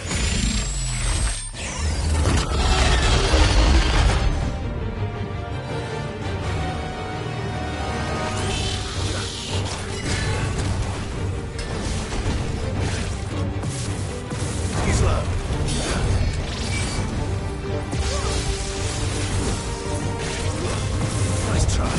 He's low. Nice try.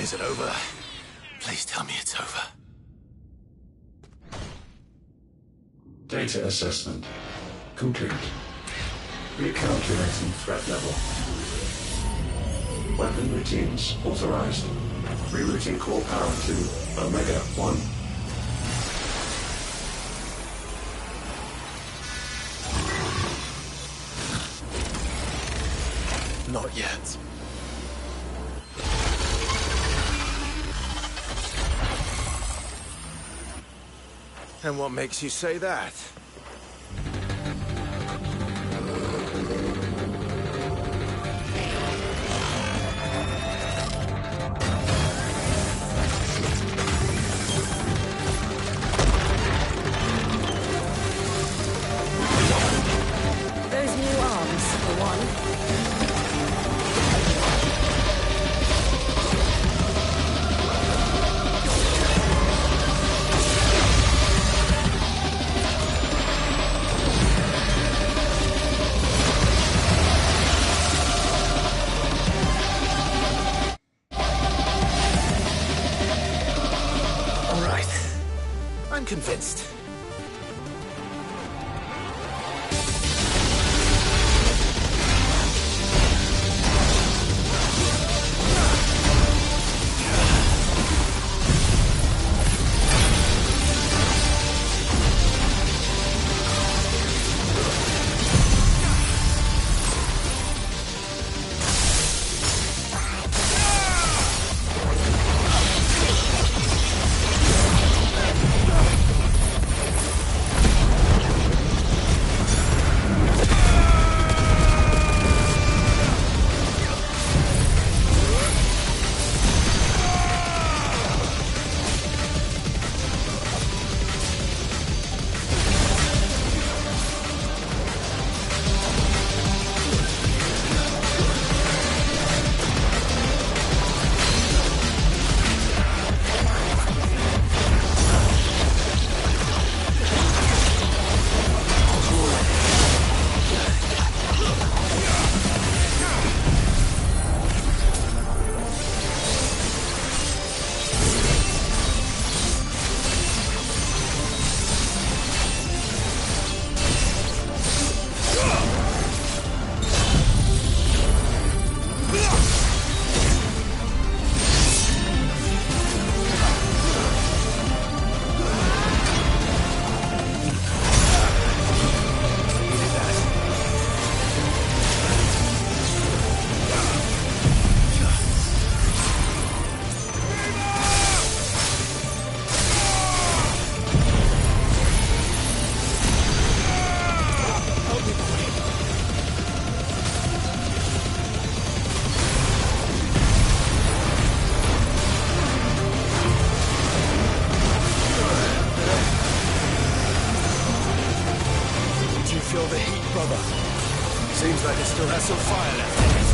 Is it over? Please tell me it's over. Data assessment complete. Recalculating threat level. Weapon routines authorized. Rerouting core power to Omega 1. Not yet. And what makes you say that? Those new arms, for one. I'm convinced. Feel the heat, brother. Seems like it still has some fire left in it.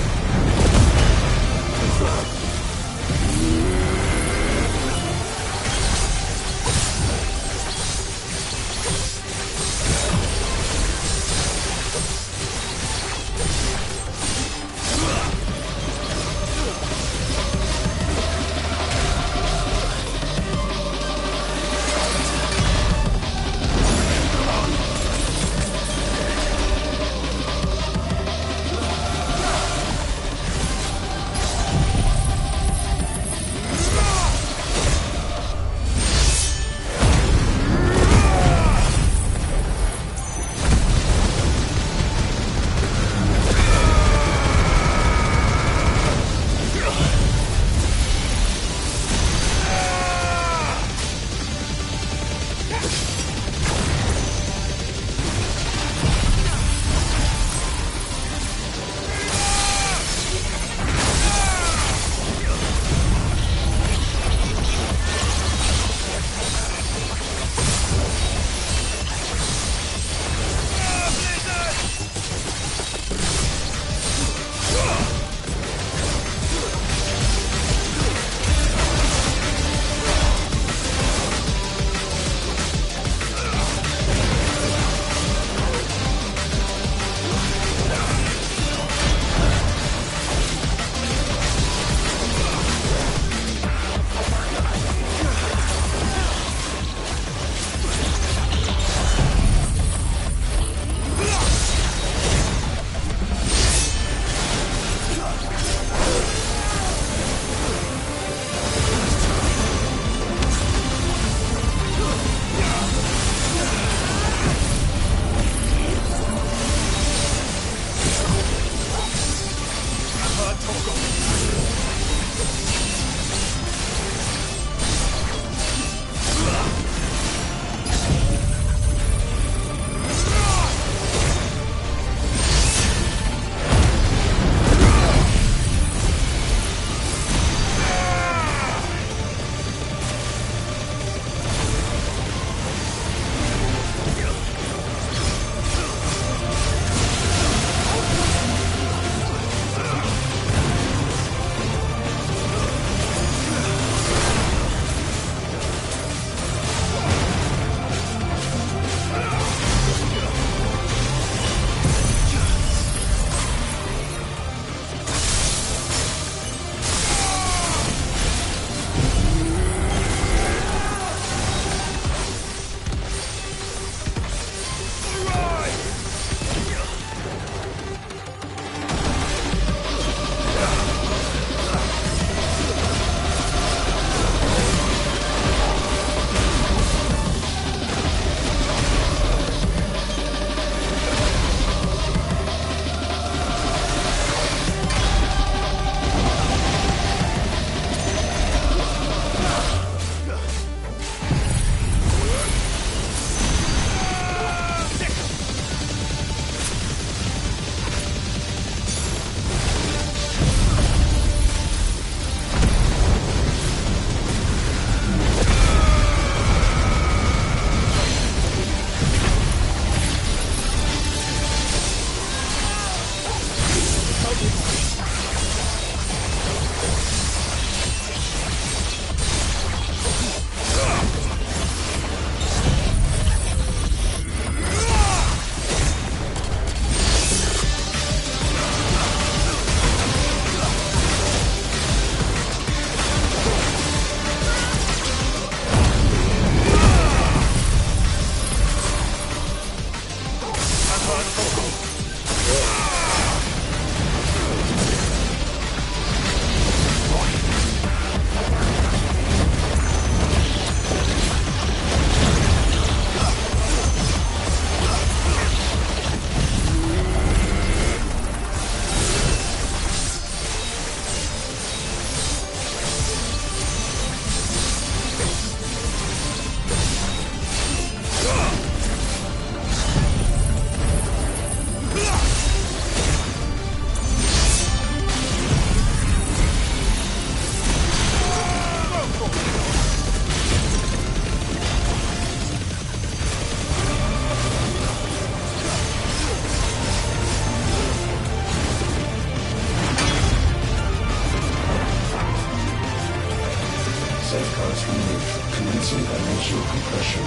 anti-dimensional compression.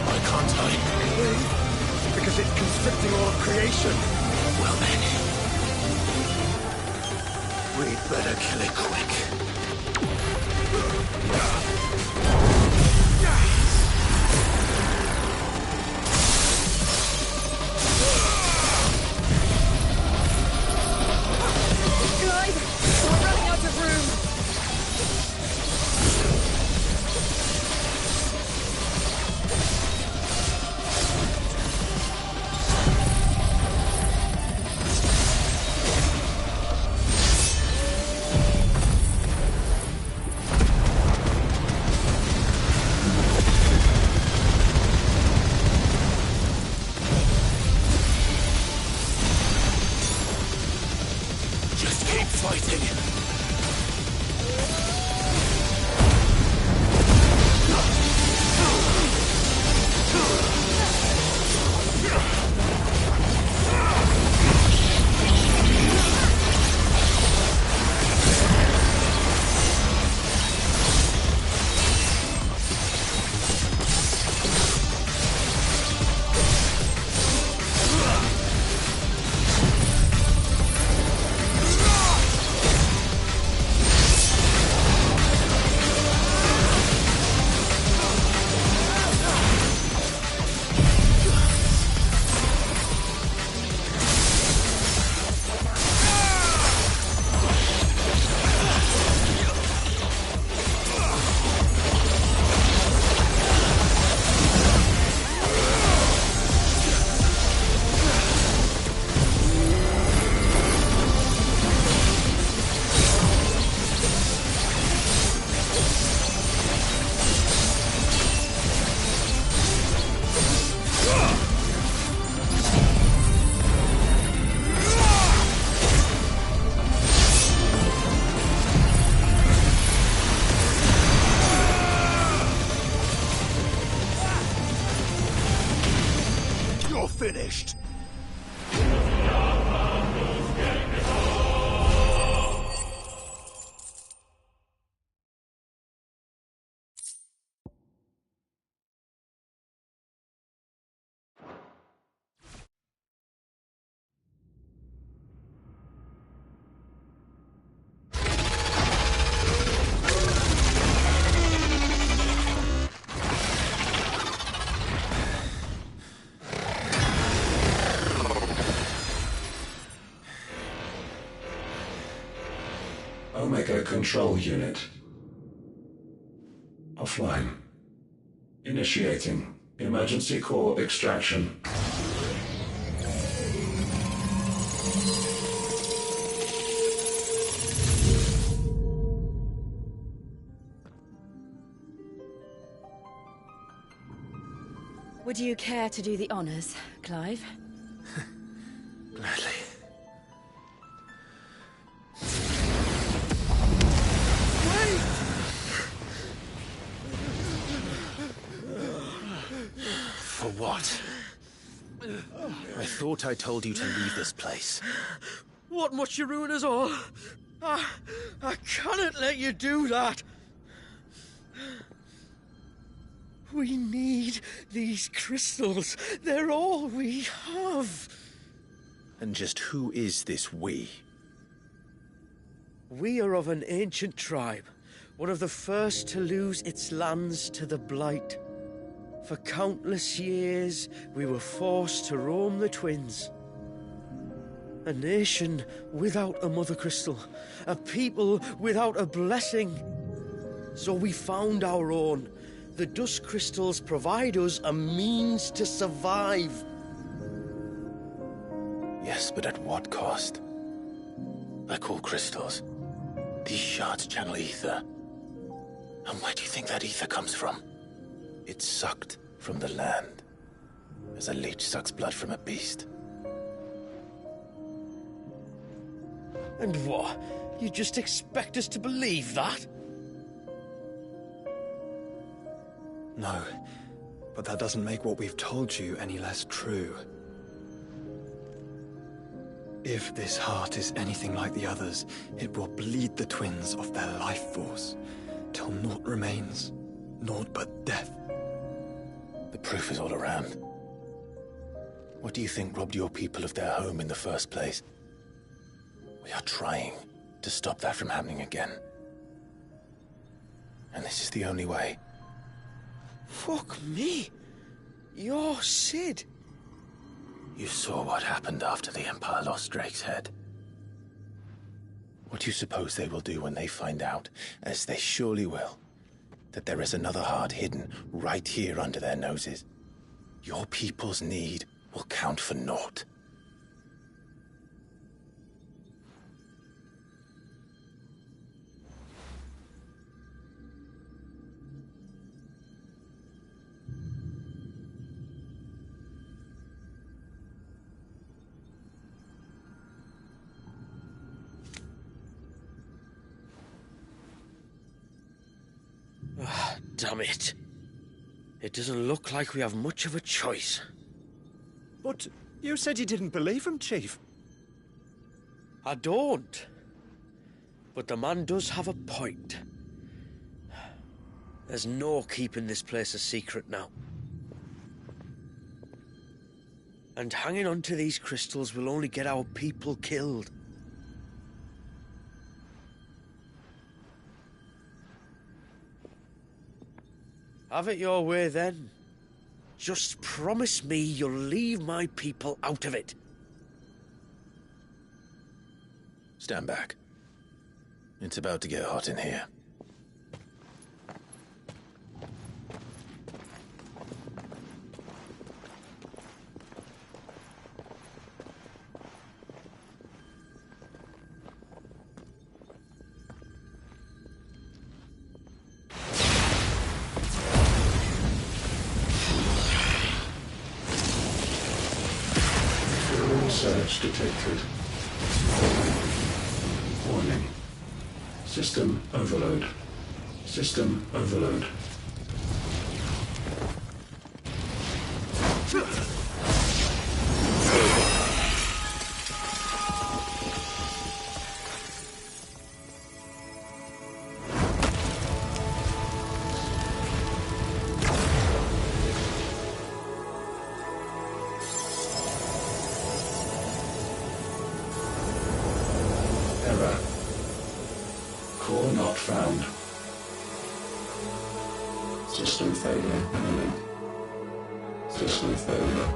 Why can't I? Because it's constricting all of creation. Well then, we'd better kill it quick. Clive, we're running out of room. Just keep fighting. You're finished. Omega Control Unit. Offline. Initiating emergency core extraction. Would you care to do the honors, Clive? Gladly. For what? I thought I told you to leave this place. What must you ruin us all? I cannot let you do that. We need these crystals. They're all we have. And just who is this we? We are of an ancient tribe, one of the first to lose its lands to the Blight. For countless years, we were forced to roam the Twins. A nation without a Mother Crystal, a people without a blessing. So we found our own. The Dusk Crystals provide us a means to survive. Yes, but at what cost? Like all crystals, these shards channel ether. And where do you think that ether comes from? It's sucked from the land, as a leech sucks blood from a beast. And what? You just expect us to believe that? No, but that doesn't make what we've told you any less true. If this heart is anything like the others, it will bleed the twins of their life force, till naught remains, naught but death. The proof is all around. What do you think robbed your people of their home in the first place? We are trying to stop that from happening again. And this is the only way. Fuck me. You're Sid. You saw what happened after the Empire lost Drake's head. What do you suppose they will do when they find out, as they surely will, that there is another heart hidden right here under their noses? Your people's need will count for naught. Damn it. It doesn't look like we have much of a choice. But you said you didn't believe him, Chief. I don't. But the man does have a point. There's no keeping this place a secret now. And hanging on to these crystals will only get our people killed. Have it your way, then. Just promise me you'll leave my people out of it. Stand back. It's about to get hot in here. Search detected. Warning. System overload. System overload. Error. Core not found. System failure imminent. System failure.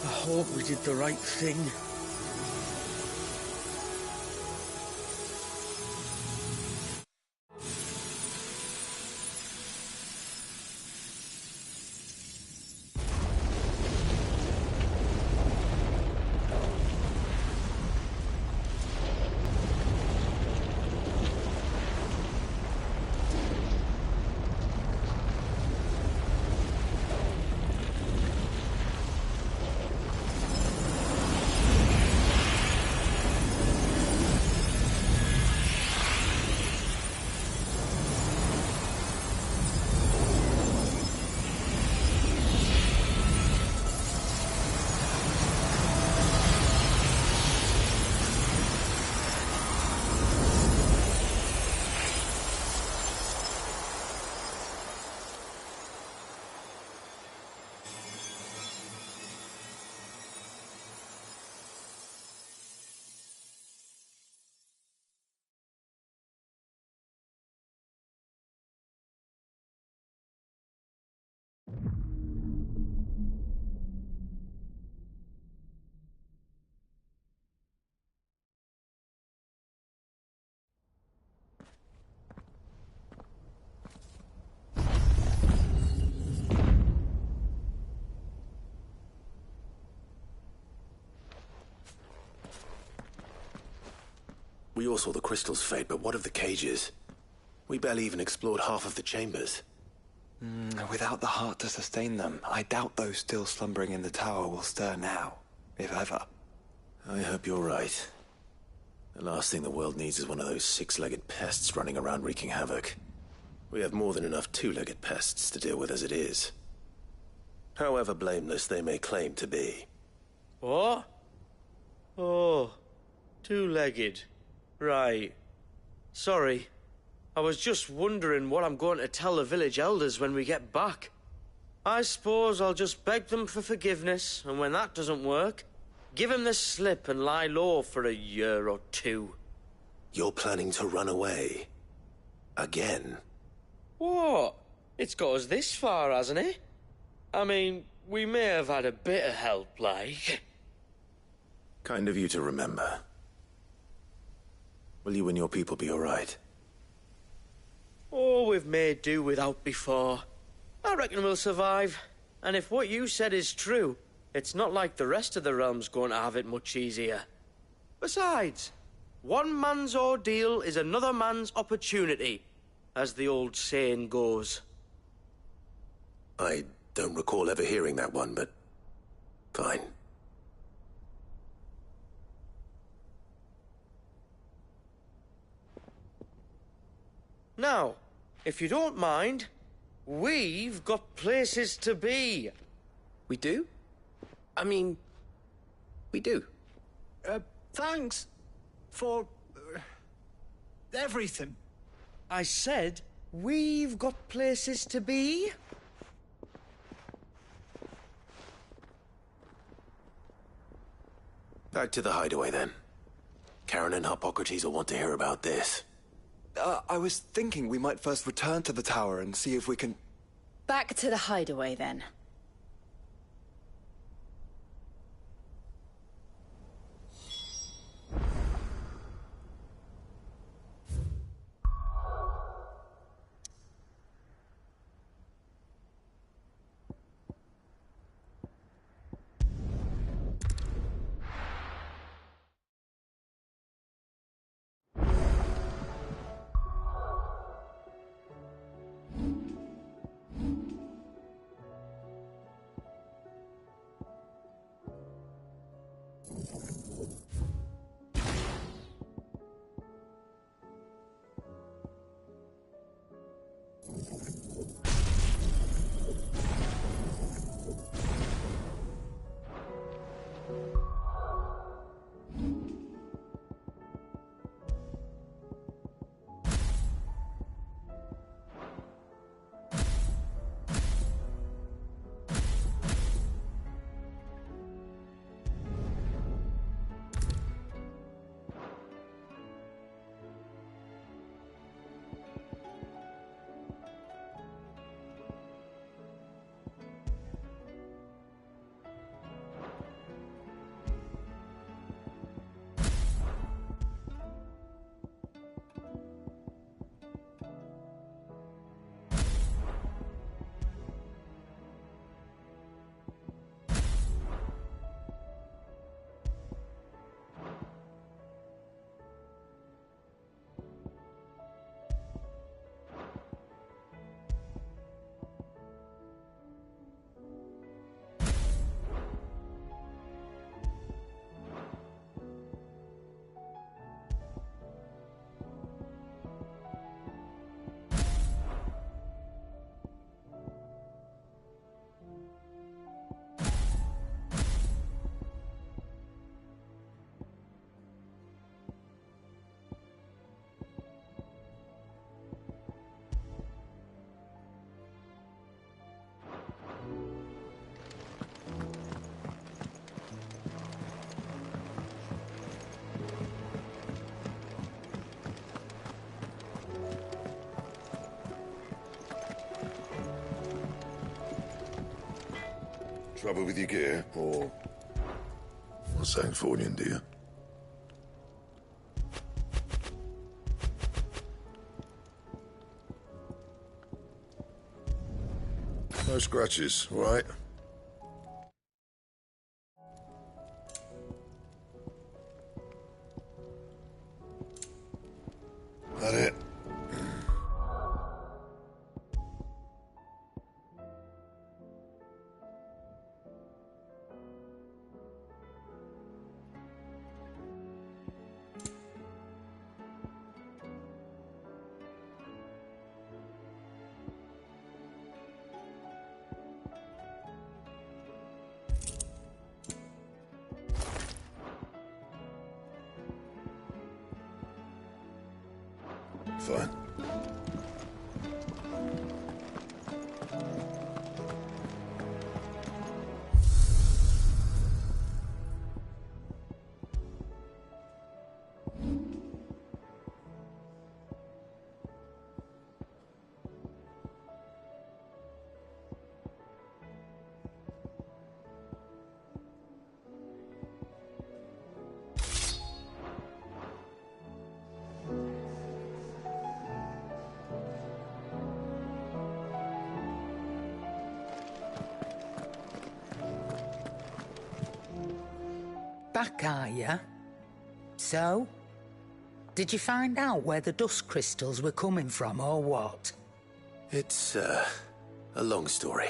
I hope we did the right thing. We all saw the crystals fade, but what of the cages? We barely even explored half of the chambers. Without the heart to sustain them, I doubt those still slumbering in the tower will stir now, if ever. I hope you're right. The last thing the world needs is one of those six-legged pests running around wreaking havoc. We have more than enough two-legged pests to deal with as it is. However blameless they may claim to be. What? Oh, two-legged. Right. Sorry. I was just wondering what I'm going to tell the village elders when we get back. I suppose I'll just beg them for forgiveness, and when that doesn't work, give them the slip and lie low for a year or two. You're planning to run away? Again? What? It's got us this far, hasn't it? I mean, we may have had a bit of help, like. Kind of you to remember. Will you and your people be all right? Oh, we've made do without before. I reckon we'll survive. And if what you said is true, it's not like the rest of the realm's going to have it much easier. Besides, one man's ordeal is another man's opportunity, as the old saying goes. I don't recall ever hearing that one, but fine. Now, if you don't mind, we've got places to be. We do? I mean, we do. Thanks for everything. I said we've got places to be. Back to the hideaway, then. Karen and Hippocrates will want to hear about this. I was thinking we might first return to the tower and see if we can... Back to the hideaway, then. Trouble with your gear, or what's that for you, dear? No scratches, all right? Fine. Back, are ya? So? Did you find out where the dust crystals were coming from, or what? It's, a long story.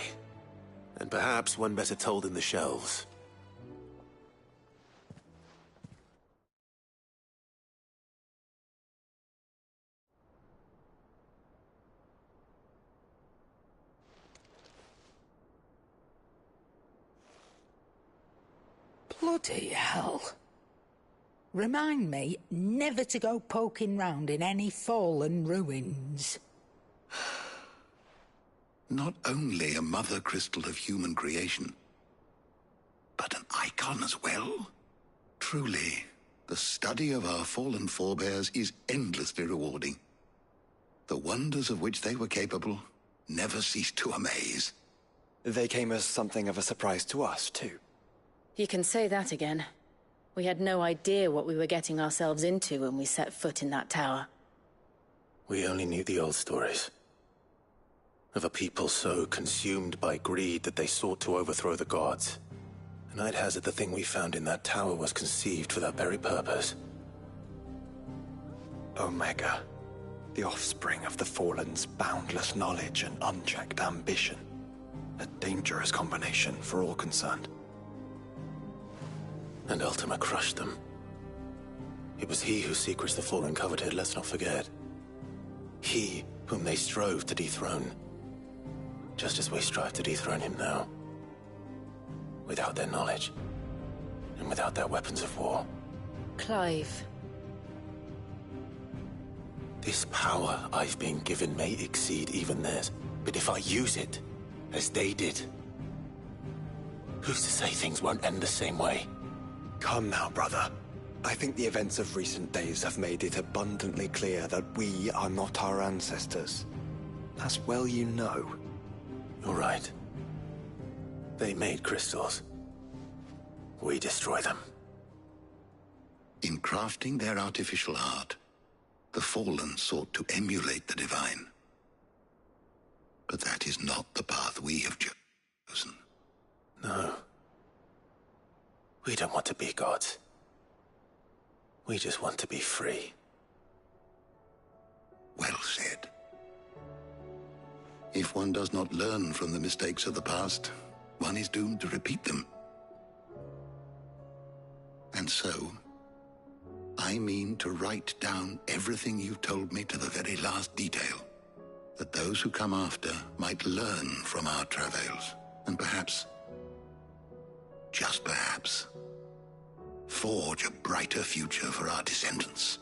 And perhaps one better told in the shelves. Bloody hell. Remind me never to go poking round in any fallen ruins. Not only a mother crystal of human creation, but an icon as well. Truly, the study of our fallen forebears is endlessly rewarding. The wonders of which they were capable never cease to amaze. They came as something of a surprise to us, too. You can say that again. We had no idea what we were getting ourselves into when we set foot in that tower. We only knew the old stories. Of a people so consumed by greed that they sought to overthrow the gods. And I'd hazard the thing we found in that tower was conceived for that very purpose. Omega. The offspring of the Fallen's boundless knowledge and unchecked ambition. A dangerous combination for all concerned. And Ultima crushed them. It was he whose secrets the Fallen coveted, let's not forget. He whom they strove to dethrone. Just as we strive to dethrone him now. Without their knowledge. And without their weapons of war. Clive. This power I've been given may exceed even theirs. But if I use it, as they did, who's to say things won't end the same way? Come now, brother. I think the events of recent days have made it abundantly clear that we are not our ancestors. As well you know. You're right. They made crystals. We destroy them. In crafting their artificial art, the Fallen sought to emulate the divine. But that is not the path we have chosen. No. We don't want to be gods. We just want to be free. Well said. If one does not learn from the mistakes of the past, one is doomed to repeat them. And so, I mean to write down everything you told me to the very last detail, that those who come after might learn from our travails, and perhaps, just perhaps, forge a brighter future for our descendants.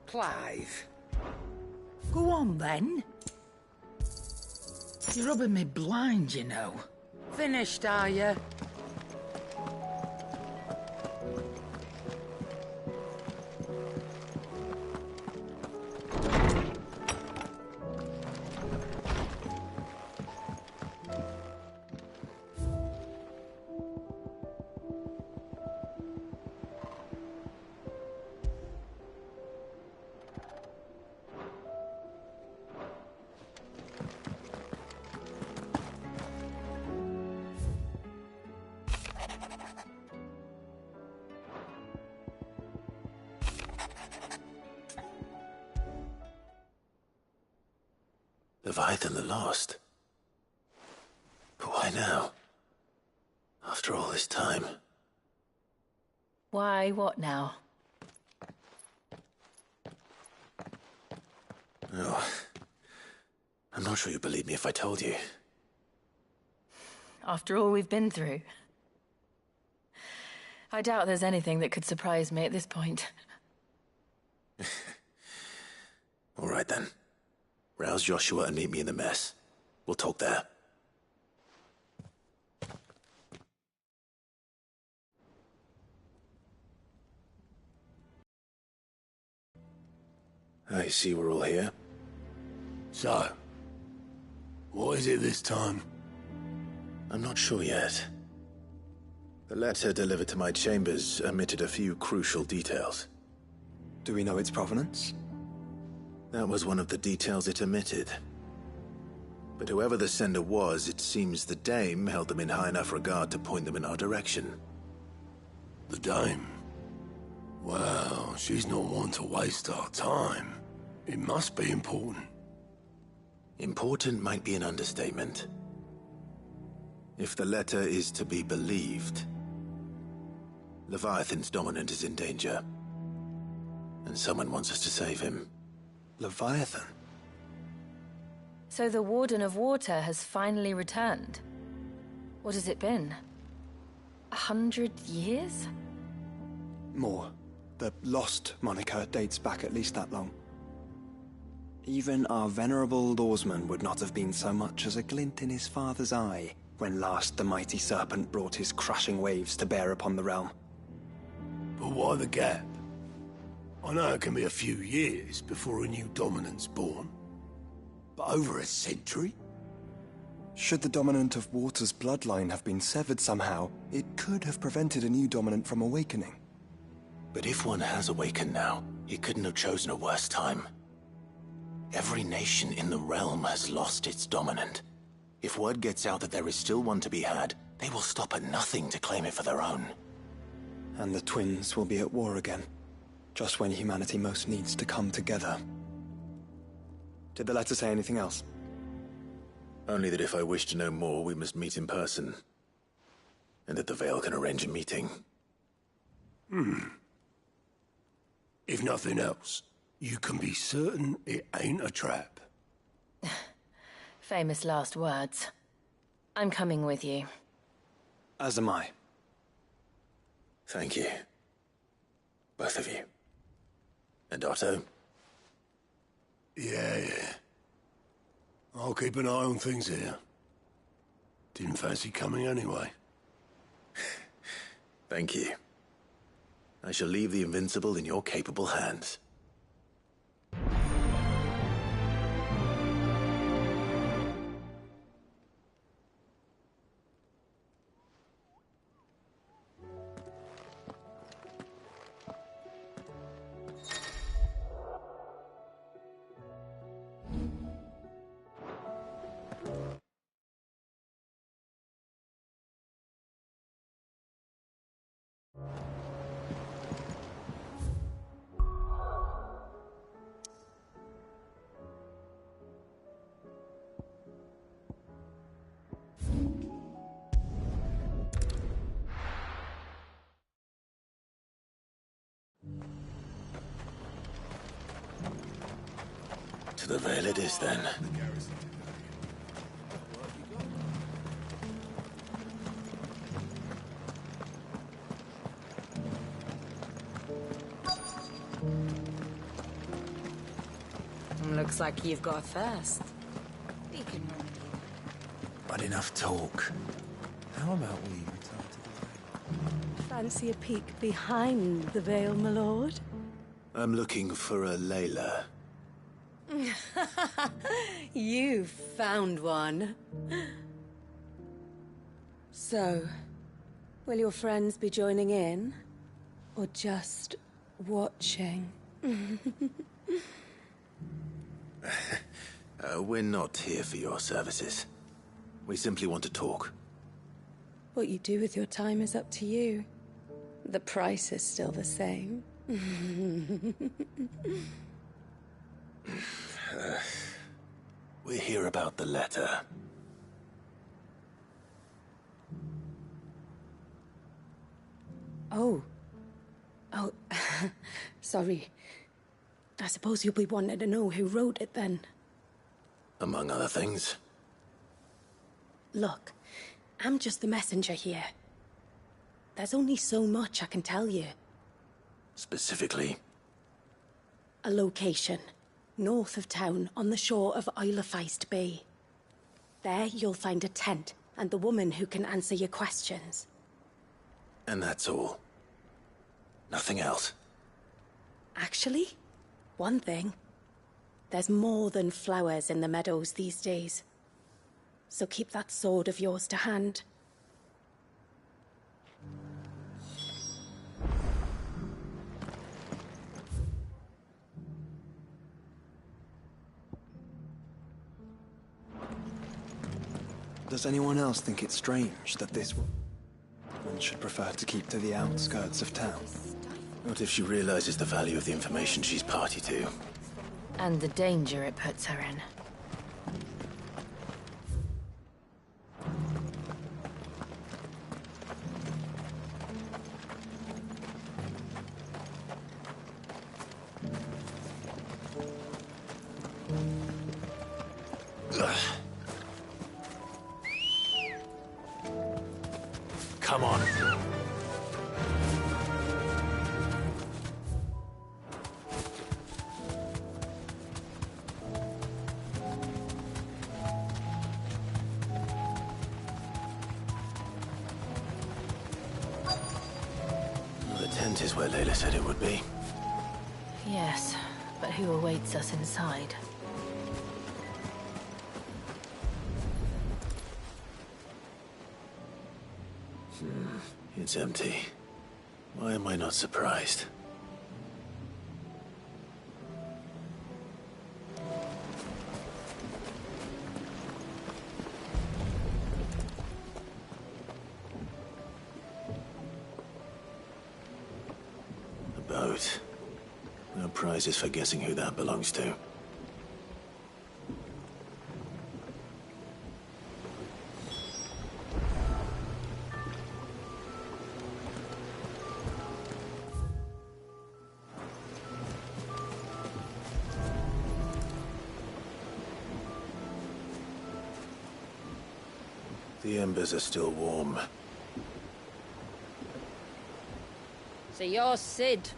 Clive. Go on, then. You're rubbing me blind, you know. Finished, are you? Leviathan the Lost. But why now? After all this time. Why, what now? Oh, I'm not sure you'd believe me if I told you. After all we've been through. I doubt there's anything that could surprise me at this point. All right then. Rouse Joshua and meet me in the mess. We'll talk there. I see we're all here. So, what is it this time? I'm not sure yet. The letter delivered to my chambers omitted a few crucial details. Do we know its provenance? That was one of the details it omitted. But whoever the sender was, it seems the Dame held them in high enough regard to point them in our direction. The Dame? Well, she's not one to waste our time. It must be important. Important might be an understatement. If the letter is to be believed, Leviathan's dominant is in danger. And someone wants us to save him. Leviathan? So the Warden of Water has finally returned. What has it been? 100 years? More. The Lost moniker dates back at least that long. Even our venerable lawsman would not have been so much as a glint in his father's eye when last the mighty serpent brought his crushing waves to bear upon the realm. But why the gap? I know it can be a few years before a new dominant's born. But over a century? Should the dominant of Water's bloodline have been severed somehow, it could have prevented a new dominant from awakening. But if one has awakened now, he couldn't have chosen a worse time. Every nation in the realm has lost its dominant. If word gets out that there is still one to be had, they will stop at nothing to claim it for their own. And the twins will be at war again, just when humanity most needs to come together. Did the letter say anything else? Only that if I wish to know more, we must meet in person. And that the Veil can arrange a meeting. If nothing else, you can be certain it ain't a trap. Famous last words. I'm coming with you. As am I. Thank you. Both of you. And Otto? Yeah. I'll keep an eye on things here. Didn't fancy coming anyway. Thank you. I shall leave the Invincible in your capable hands. To the Veil it is, then. Looks like you've got a thirst. We can run. But enough talk. How about we return to the Veil? Fancy a peek behind the veil, my lord? I'm looking for a Layla. You found one. So, will your friends be joining in? Or just watching? We're not here for your services. We simply want to talk. What you do with your time is up to you. The price is still the same. We're here about the letter. Oh. Sorry. I suppose you'll be wanting to know who wrote it then. Among other things. Look, I'm just the messenger here. There's only so much I can tell you. Specifically? A location, north of town, on the shore of Isle of Feist Bay. There you'll find a tent, and the woman who can answer your questions. And that's all? Nothing else? Actually, one thing. There's more than flowers in the meadows these days. So keep that sword of yours to hand. Does anyone else think it's strange that this woman should prefer to keep to the outskirts of town? What if she realizes the value of the information she's party to? And the danger it puts her in. Come on. The tent is where Layla said it would be. Yes, but who awaits us inside? It's empty. Why am I not surprised? The boat. No prizes for guessing who that belongs to. The embers are still warm. So you're Sid.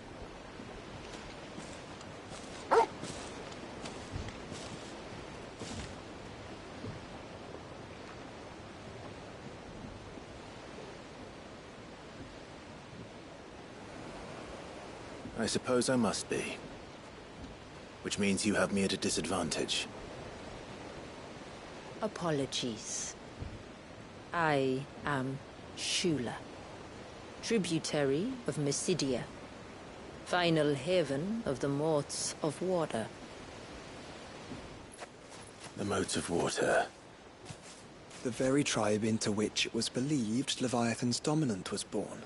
I suppose I must be. Which means you have me at a disadvantage. Apologies. I am Shula, tributary of Mysidia, final haven of the Moats of Water. The Moats of Water. The very tribe into which it was believed Leviathan's dominant was born.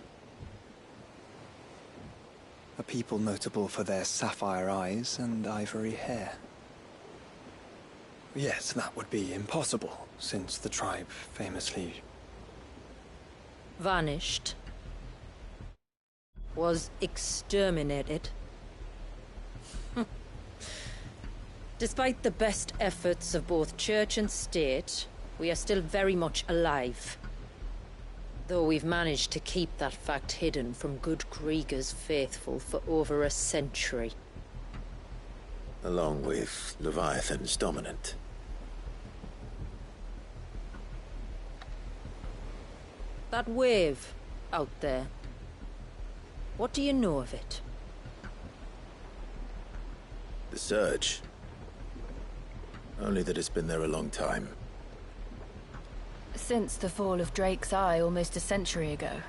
A people notable for their sapphire eyes and ivory hair. Yes, that would be impossible, since the tribe famously vanished, was exterminated. Despite the best efforts of both church and state, we are still very much alive. Though we've managed to keep that fact hidden from good Krieger's faithful for over a century. Along with Leviathan's dominant. That wave out there. What do you know of it? The Surge. Only that it's been there a long time. Since the fall of Drake's Eye almost a century ago.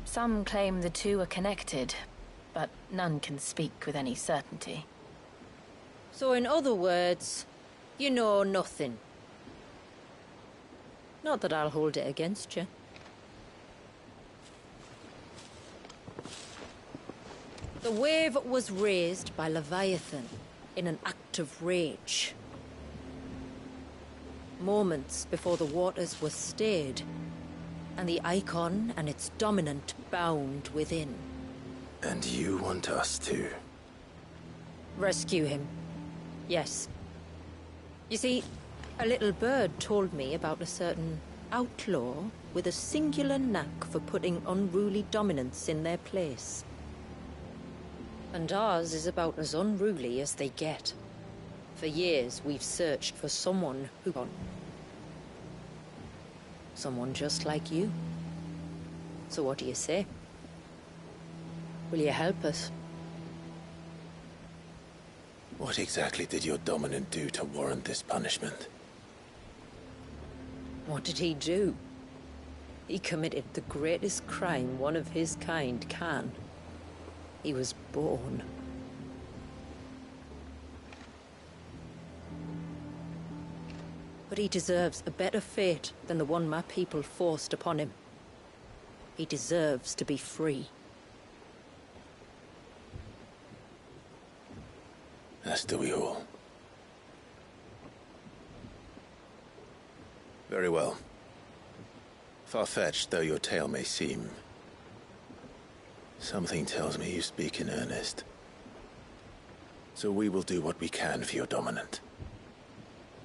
Some claim the two are connected, but none can speak with any certainty. So in other words, you know nothing. Not that I'll hold it against you. The wave was raised by Leviathan in an act of rage. moments before the waters were stayed, and the Icon and its dominant bound within. And you want us to? Rescue him. Yes. You see, a little bird told me about a certain outlaw with a singular knack for putting unruly dominants in their place. And ours is about as unruly as they get. For years, we've searched for someone who... Someone just like you. So what do you say? Will you help us? What exactly did your dominant do to warrant this punishment? What did he do? He committed the greatest crime one of his kind can. He was born. But he deserves a better fate than the one my people forced upon him. He deserves to be free. As do we all. Very well. Far-fetched though your tale may seem, something tells me you speak in earnest. So we will do what we can for your dominant.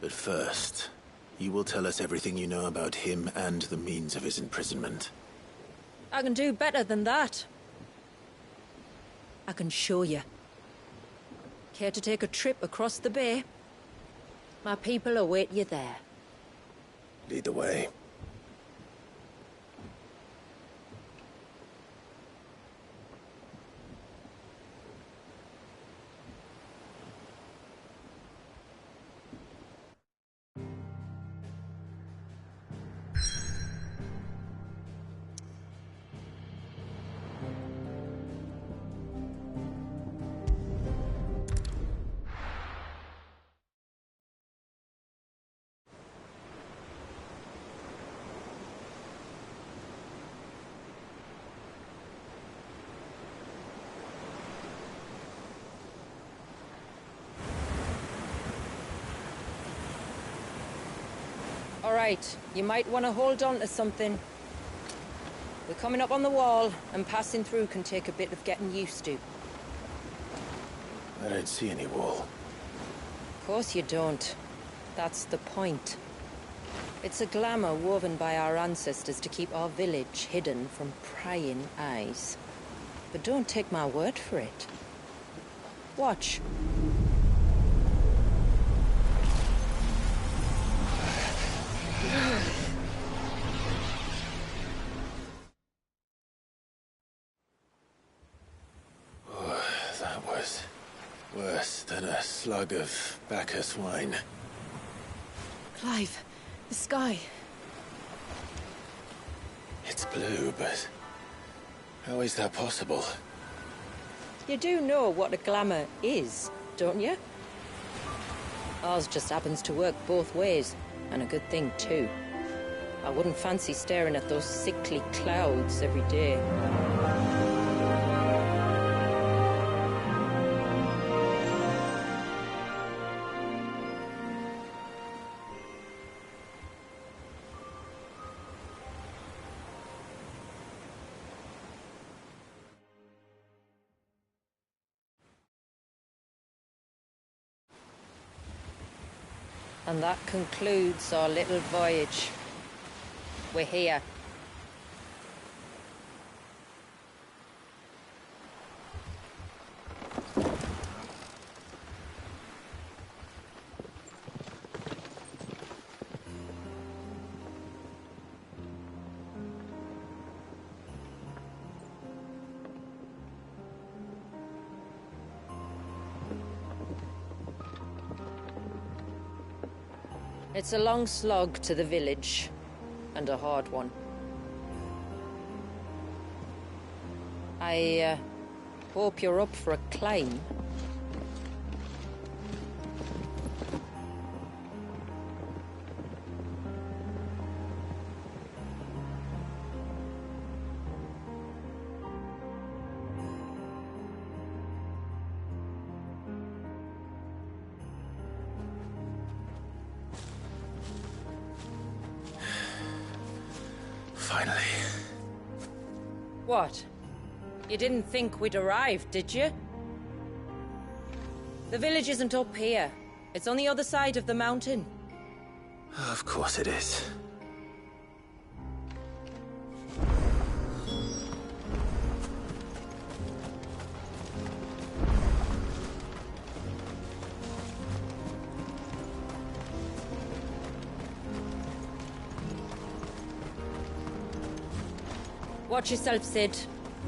But first, you will tell us everything you know about him and the means of his imprisonment. I can do better than that. I can show you. Care to take a trip across the bay? My people await you there. Lead the way. All right, you might want to hold on to something. We're coming up on the wall, and passing through can take a bit of getting used to. I don't see any wall. Of course you don't. That's the point. It's a glamour woven by our ancestors to keep our village hidden from prying eyes. But don't take my word for it. Watch. That was worse than a slug of Bacchus wine. Clive, the sky. It's blue, but how is that possible? You do know what a glamour is, don't you? Ours just happens to work both ways, and a good thing too. I wouldn't fancy staring at those sickly clouds every day. And that concludes our little voyage. We're here. It's a long slog to the village, and a hard one. I hope you're up for a climb. Finally. What? You didn't think we'd arrived, did you? The village isn't up here. It's on the other side of the mountain. Of course it is. Watch yourself, Cid.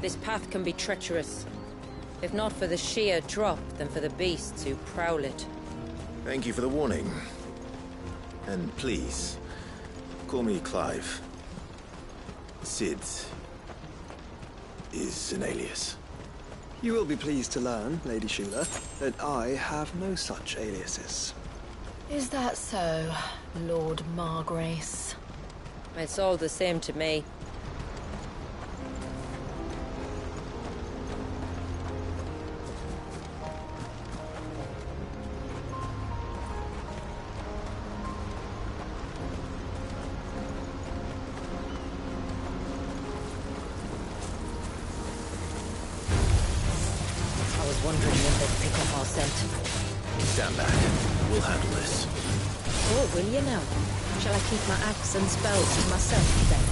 This path can be treacherous. If not for the sheer drop, then for the beasts who prowl it. Thank you for the warning. And please, call me Clive. Cid is an alias. You will be pleased to learn, Lady Shula, that I have no such aliases. Is that so, Lord Margrace? It's all the same to me. Wondering if they'd pick up our scent. Stand back. We'll handle this. Oh, will you now? Shall I keep my axe and spells to myself then?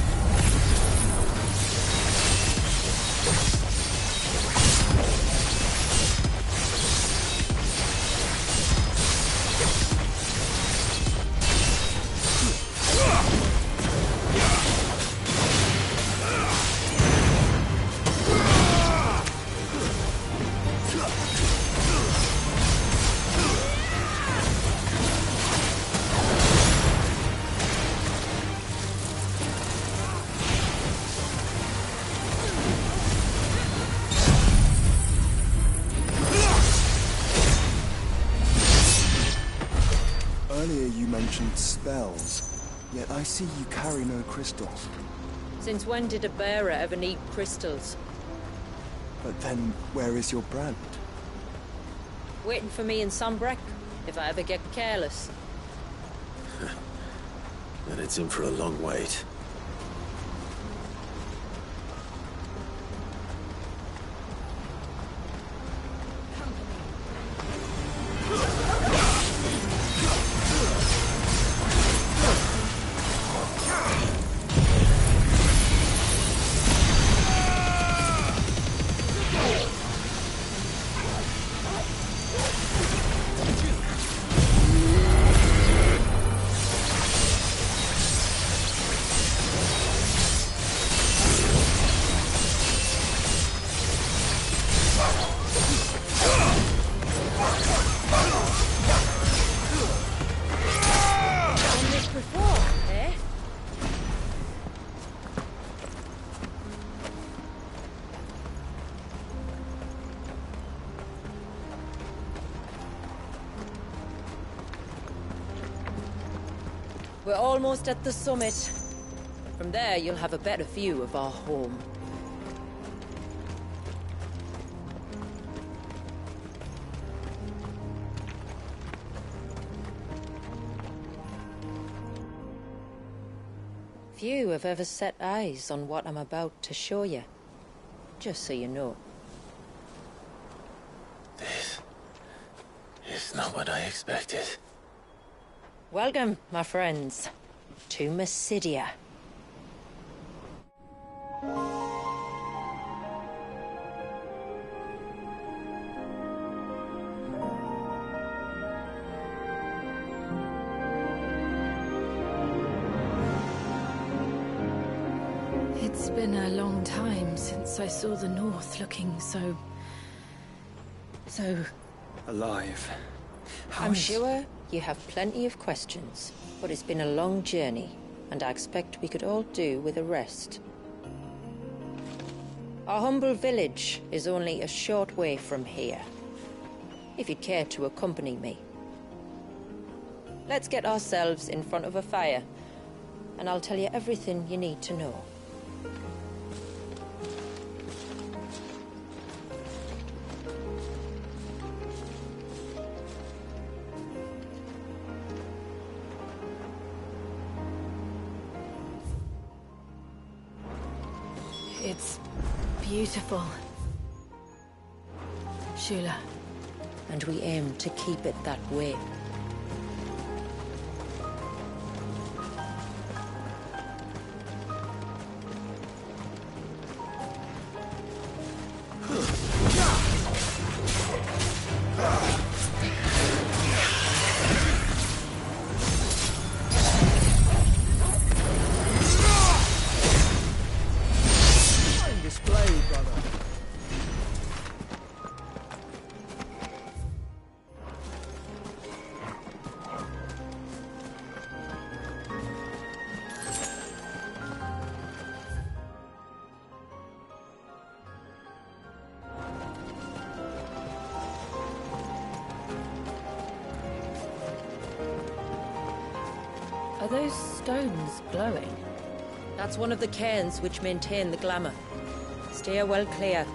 Earlier you mentioned spells, yet I see you carry no crystals. Since when did a bearer ever need crystals? But then, where is your brand? Waiting for me in Sombrek, if I ever get careless. Then it's in for a long wait. We're almost at the summit. From there, you'll have a better view of our home. Few have ever set eyes on what I'm about to show you. Just so you know. This is not what I expected. Welcome, my friends, to Mysidia. It's been a long time since I saw the North looking so alive. I'm sure you have plenty of questions, but it's been a long journey, and I expect we could all do with a rest. Our humble village is only a short way from here, if you'd care to accompany me. Let's get ourselves in front of a fire, and I'll tell you everything you need to know. It's beautiful. Shula. And we aim to keep it that way. Are those stones glowing? That's one of the cairns which maintain the glamour. Steer well clear.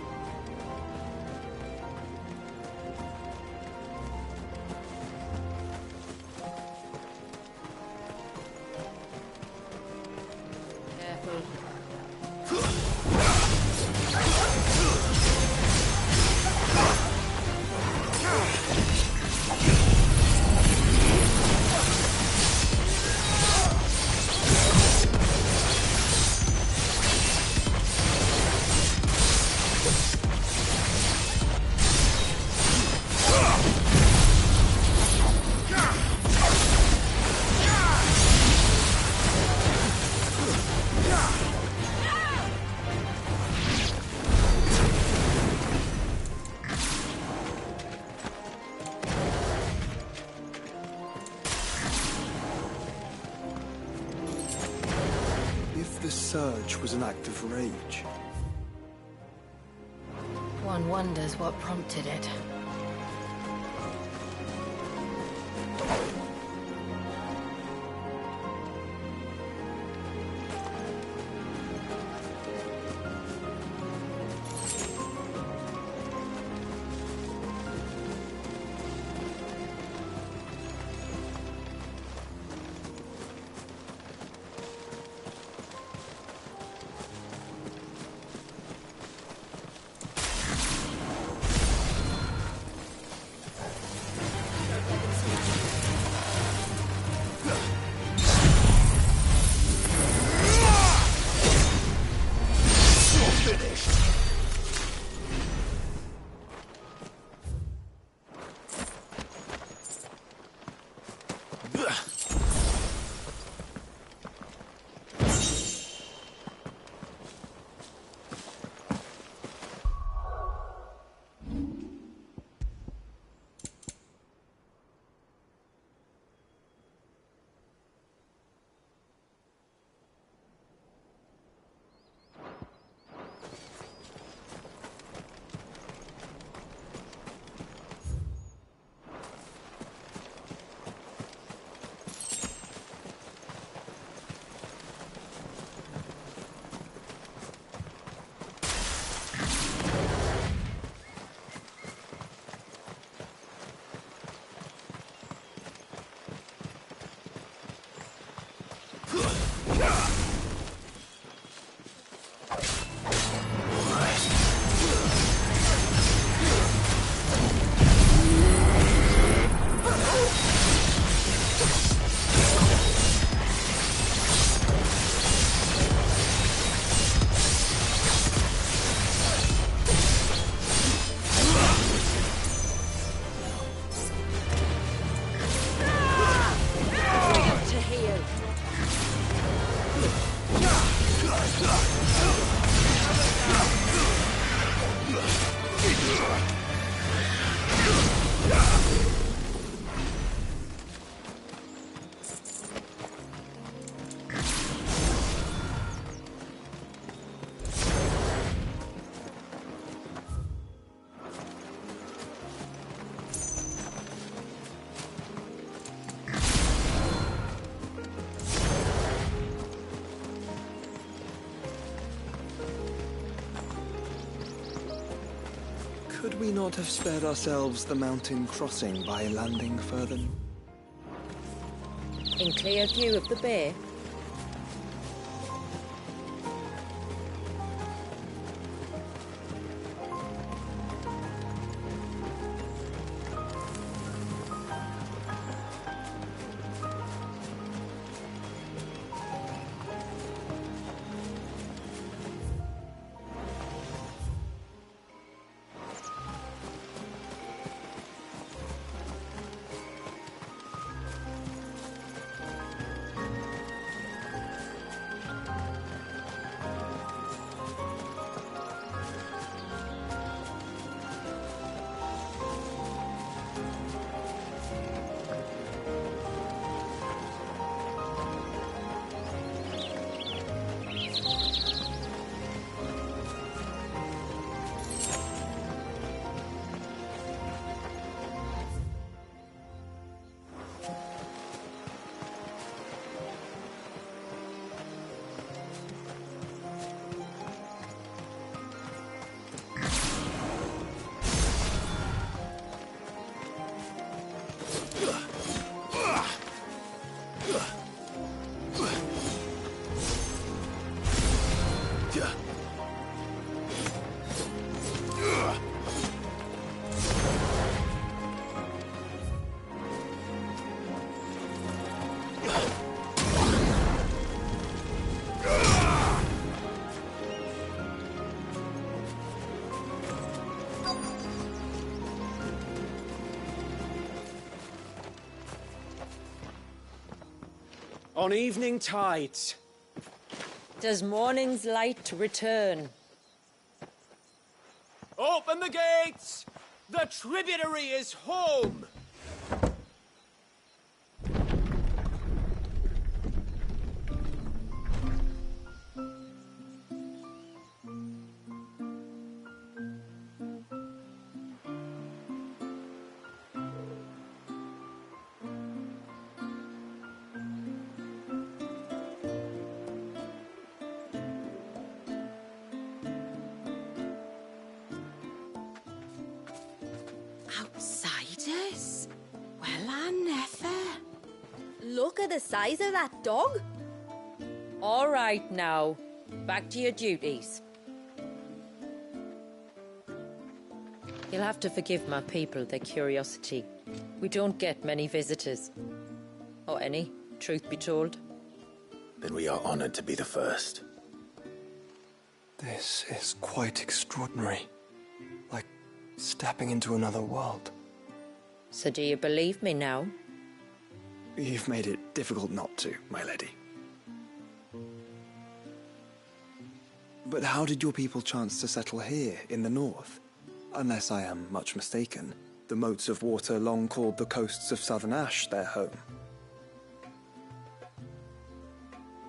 If the surge was an act of rage, One wonders what prompted it. could we not have spared ourselves the mountain crossing by landing further? In clear view of the bay? on evening tides. Does morning's light return? Open the gates! The tributary is home! Outsiders? Well, I never. Look at the size of that dog. All right now, back to your duties. You'll have to forgive my people their curiosity. We don't get many visitors. Or any, truth be told. Then we are honored to be the first. This is quite extraordinary. Like stepping into another world. So do you believe me now? You've made it difficult not to, my lady. But how did your people chance to settle here in the north? Unless I am much mistaken, the moats of water long called the coasts of Southern Ash their home.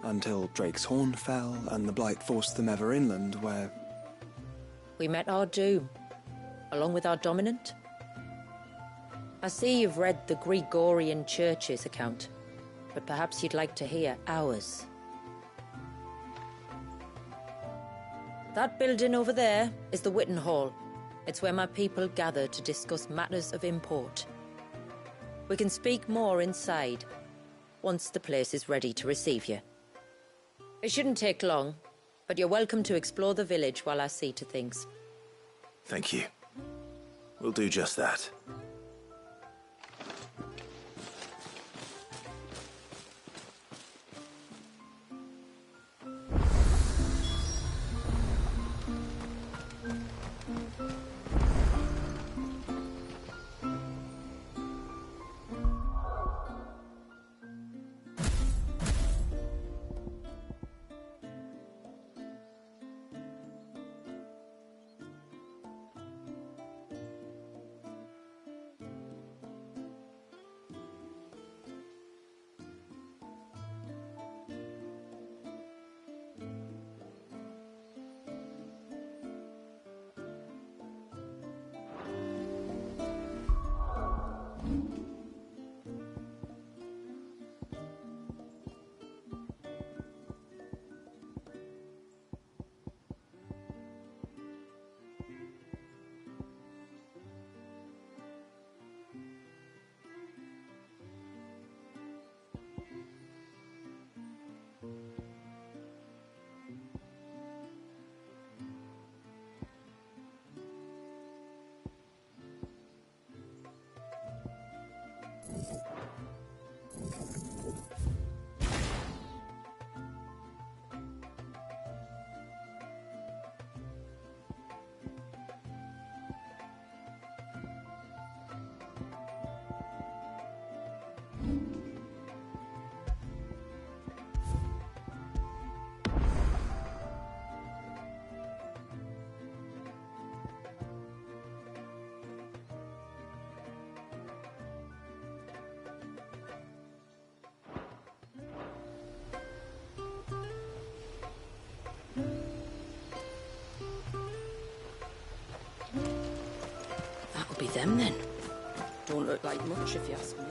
Until Drake's Horn fell and the Blight forced them ever inland, where... We met our doom, along with our dominant. I see you've read the Gregorian Church's account, but perhaps you'd like to hear ours. That building over there is the Witten Hall. It's where my people gather to discuss matters of import. We can speak more inside, once the place is ready to receive you. It shouldn't take long, but you're welcome to explore the village while I see to things. Thank you. We'll do just that. That'll be them then. Don't look like much if you ask me.